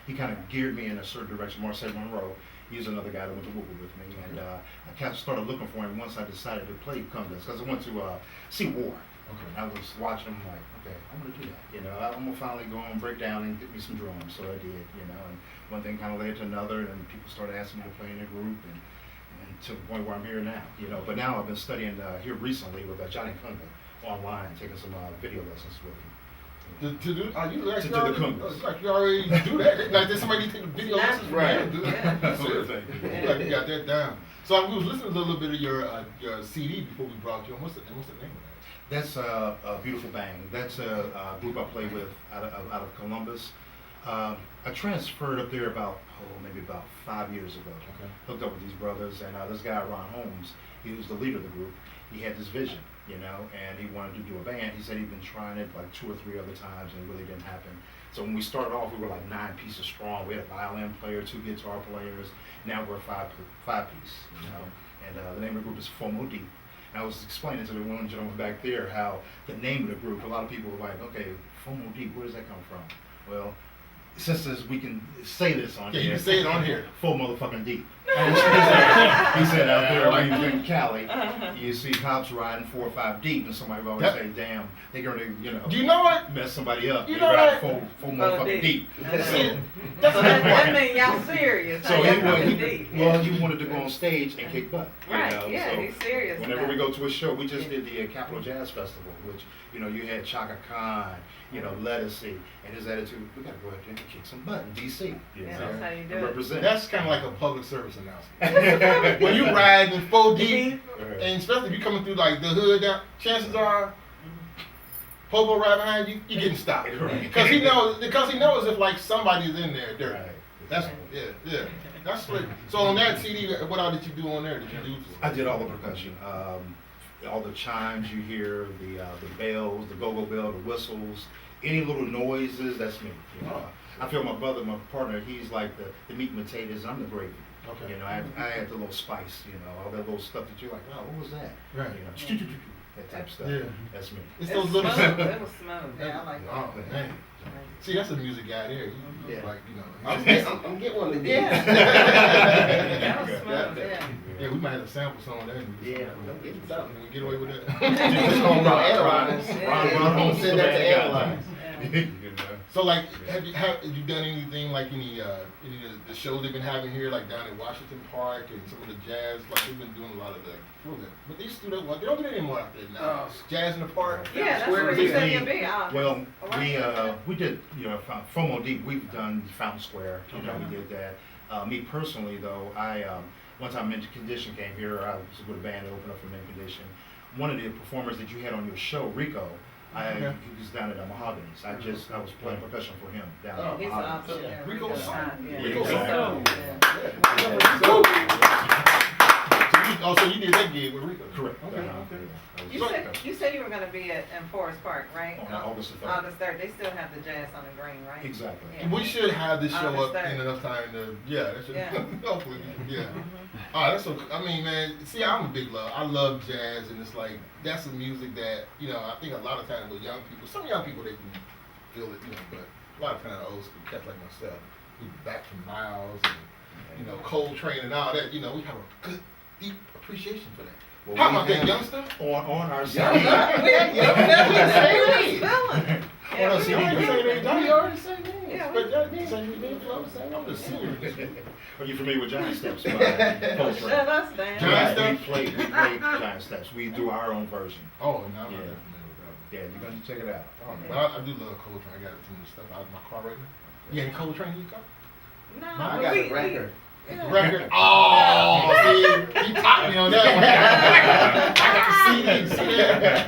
he kind of geared me in a certain direction. Marcel Monroe, he's another guy that went to Woodward with me, and I kind of started looking for him once I decided to play congas because I went to see War. Okay. I was watching him like, okay, I'm gonna do that. You know, I'm gonna finally go and break down and get me some drums. So I did, you know, and one thing kind of led to another, and people started asking me to play in a group, and to the point where I'm here now, you know. But now I've been studying here recently with Johnny Kunga online, taking some video lessons with him. To do, are you like, to you do already, the congas. like you already do that? Like there's somebody taking video lessons from Right. you? Do that? That sort of thing. Like you got that down. So we was listening to a little bit of your CD before we brought you on. What's the name of that? That's a Beautiful Bang. That's a group I play with out of Columbus. I transferred up there maybe about 5 years ago. Okay. Hooked up with these brothers, and this guy, Ron Holmes, he was the leader of the group. He had this vision, you know, and he wanted to do a band. He said he'd been trying it like 2 or 3 other times, and it really didn't happen. So when we started off, we were like 9 pieces strong. We had a violin player, 2 guitar players. Now we're a 5-piece, you know. And the name of the group is FOMO Deep. And I was explaining to the one gentleman back there how the name of the group, a lot of people were like, okay, FOMO Deep, where does that come from? Well, since we can say this on here. Yeah, you can say it on here. Full motherfucking deep. He said out there when you in Cali, you see cops riding 4 or 5 deep, and somebody will always say, damn, they're going to, you know, do you know what? Mess somebody up. You they know ride what? full motherfucking deep. That means y'all serious. So Deep. he wanted to go on stage and kick butt. Right, you know? yeah, So he's serious. whenever we go to a show, we just did the Capitol Jazz Festival, which, you know, you had Chaka Khan, you know, Lettucey, and his attitude, we got to go out there and kick some butt in D.C. You know, that's how you do it. represent. That's kind of like a public service announcement. When you ride in 4 deep, and especially if you're coming through like the hood, chances are, Popo right behind you, you're getting stopped. Because he knows if like somebody's in there dirty. Right. That's yeah. That's slick. So on that CD, what all did you do on there? Did you do? I did all the percussion, all the chimes you hear, the bells, the go-go bell, the whistles, any little noises. That's me. You know? I feel my partner, he's like the meat and potatoes, and I'm the gravy. Okay. You know, I add the little spice. You know, all that little stuff that you're like, wow, what was that? Right. You know, that type of stuff. Yeah. That's me. It's those little. It was smooth. Yeah, I like that. Oh man. See, that's a music guy there. Yeah. Like, you know. I'm getting one of these. Yeah. That was smooth. Yeah. Yeah, we might have to sample some of that. Yeah, I'm getting something. We get away with that. Just gonna analyze. Ron Holmes send that to analyze. So like, have you done anything like any of the shows they've been having here, like down in Washington Park and some of the jazz? Like they've been doing a lot of the. What was that? But they used to do that. Well, they don't do that anymore out there now. Jazz in the Park. Yeah, that's where you said you'd be. Well, we did, you know, FOMO Deep. We've done Fountain Square. You know, we did that. Me personally, though, one time Mint Condition came here. I was with a band that opened up for Mint Condition. One of the performers that you had on your show, Rico. He was down at Mahogany's. I was playing percussion for him down at Mahogany's. He's awesome. Rico So you did that gig with Rico? Correct. Okay. You said you were going to be in Forest Park, right? On August 3rd. August 3rd. They still have the Jazz on the Green, right? Exactly. Yeah. We should have this show August up 3rd. in enough time to, that should, Yeah. hopefully, yeah. All right, that's so, I mean, man, see, I'm a big love. I love jazz, and it's like, that's the music that, you know, I think a lot of times with young people, some young people, they can feel it, you know, but a lot of times old school cats like myself, we back from Miles and, you know, Coltrane and all that, you know, we have a good, deep appreciation for that. Well, how about that, youngster? On our side. Yeah, We're feeling it. on our CD, you already say that. Yeah, But that same we did flow, same. I'm just serious. Are you familiar with Giant Steps? Shut us down. Giant We Steps? play Giant Steps. We do our own version. Oh, no, Yeah. no. Yeah, you're gonna check it out. Oh, but I do love Coltrane. I got some stuff out of my car right now. You got any Coltrane in your car? No, I got the record. Record? Oh, see, you taught me on that one. I got the CD.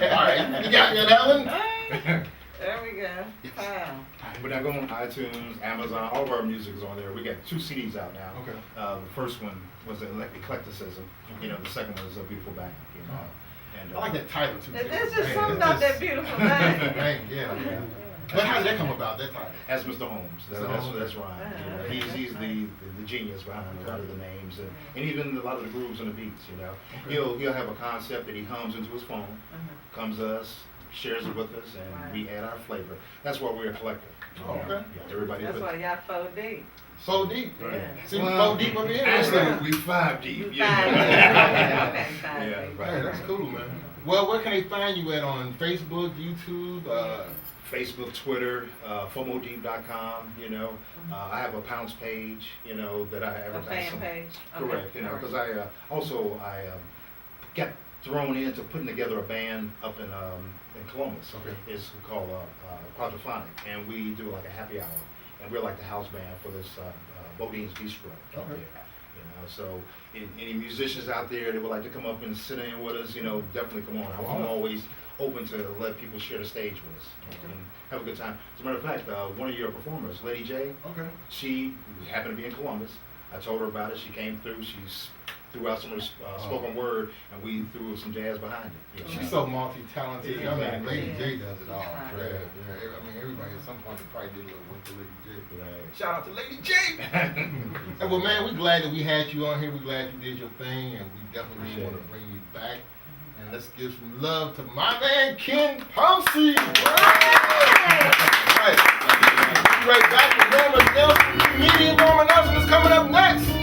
All right, you got me on that one? There we go. Wow. But now go on iTunes, Amazon, all of our music is on there. We got 2 CDs out now. Okay. The first one was Eclecticism. You know, the second one is A Beautiful Bang. You know. And, I like that title too. There's just something about that beautiful thing. Bang, yeah. But how did that come about, that title? That's Mr. Holmes. That's right. Uh-huh. He's the genius behind a lot of the names and even a lot of the grooves and the beats. You know, he'll have a concept that he hums into his phone, comes to us, shares it with us, and we add our flavor. That's why we're a collective. Oh, okay. Yeah, everybody. That's why y'all 4 deep. 4 deep. Yeah. See, we 4 deep up here. Actually, we 5 deep. Okay, 5 deep. Hey, that's cool, man. Well, where can they find you at on Facebook, YouTube? Facebook, Twitter, FOMOdeep.com, you know. I have a Pounce page, you know, that I advertise. A fan page? Correct, Okay. you know, because I got thrown into putting together a band up in Columbus. Okay. It's called Quadraphonic, and we do like a happy hour, and we're like the house band for this Bodine's Bistro up there. You know, so any musicians out there that would like to come up and sit in with us, you know, definitely come on. I'm always open to let people share the stage with us and have a good time. As a matter of fact, one of your performers, Lady J, she happened to be in Columbus. I told her about it. She came through. She threw out some spoken word, and we threw some jazz behind it. You know? She's so multi-talented. Exactly. I mean, Lady J does it all. Yeah, I mean, everybody at some point probably did a little work for Lady J. Right. Shout out to Lady J. And well, man, we're glad that we had you on here. We're glad you did your thing, and we definitely want to bring you back. And let's give some love to my man, Ken Pouncey. Right. Right back with Norman Nelson. Comedian Norman Nelson is coming up next.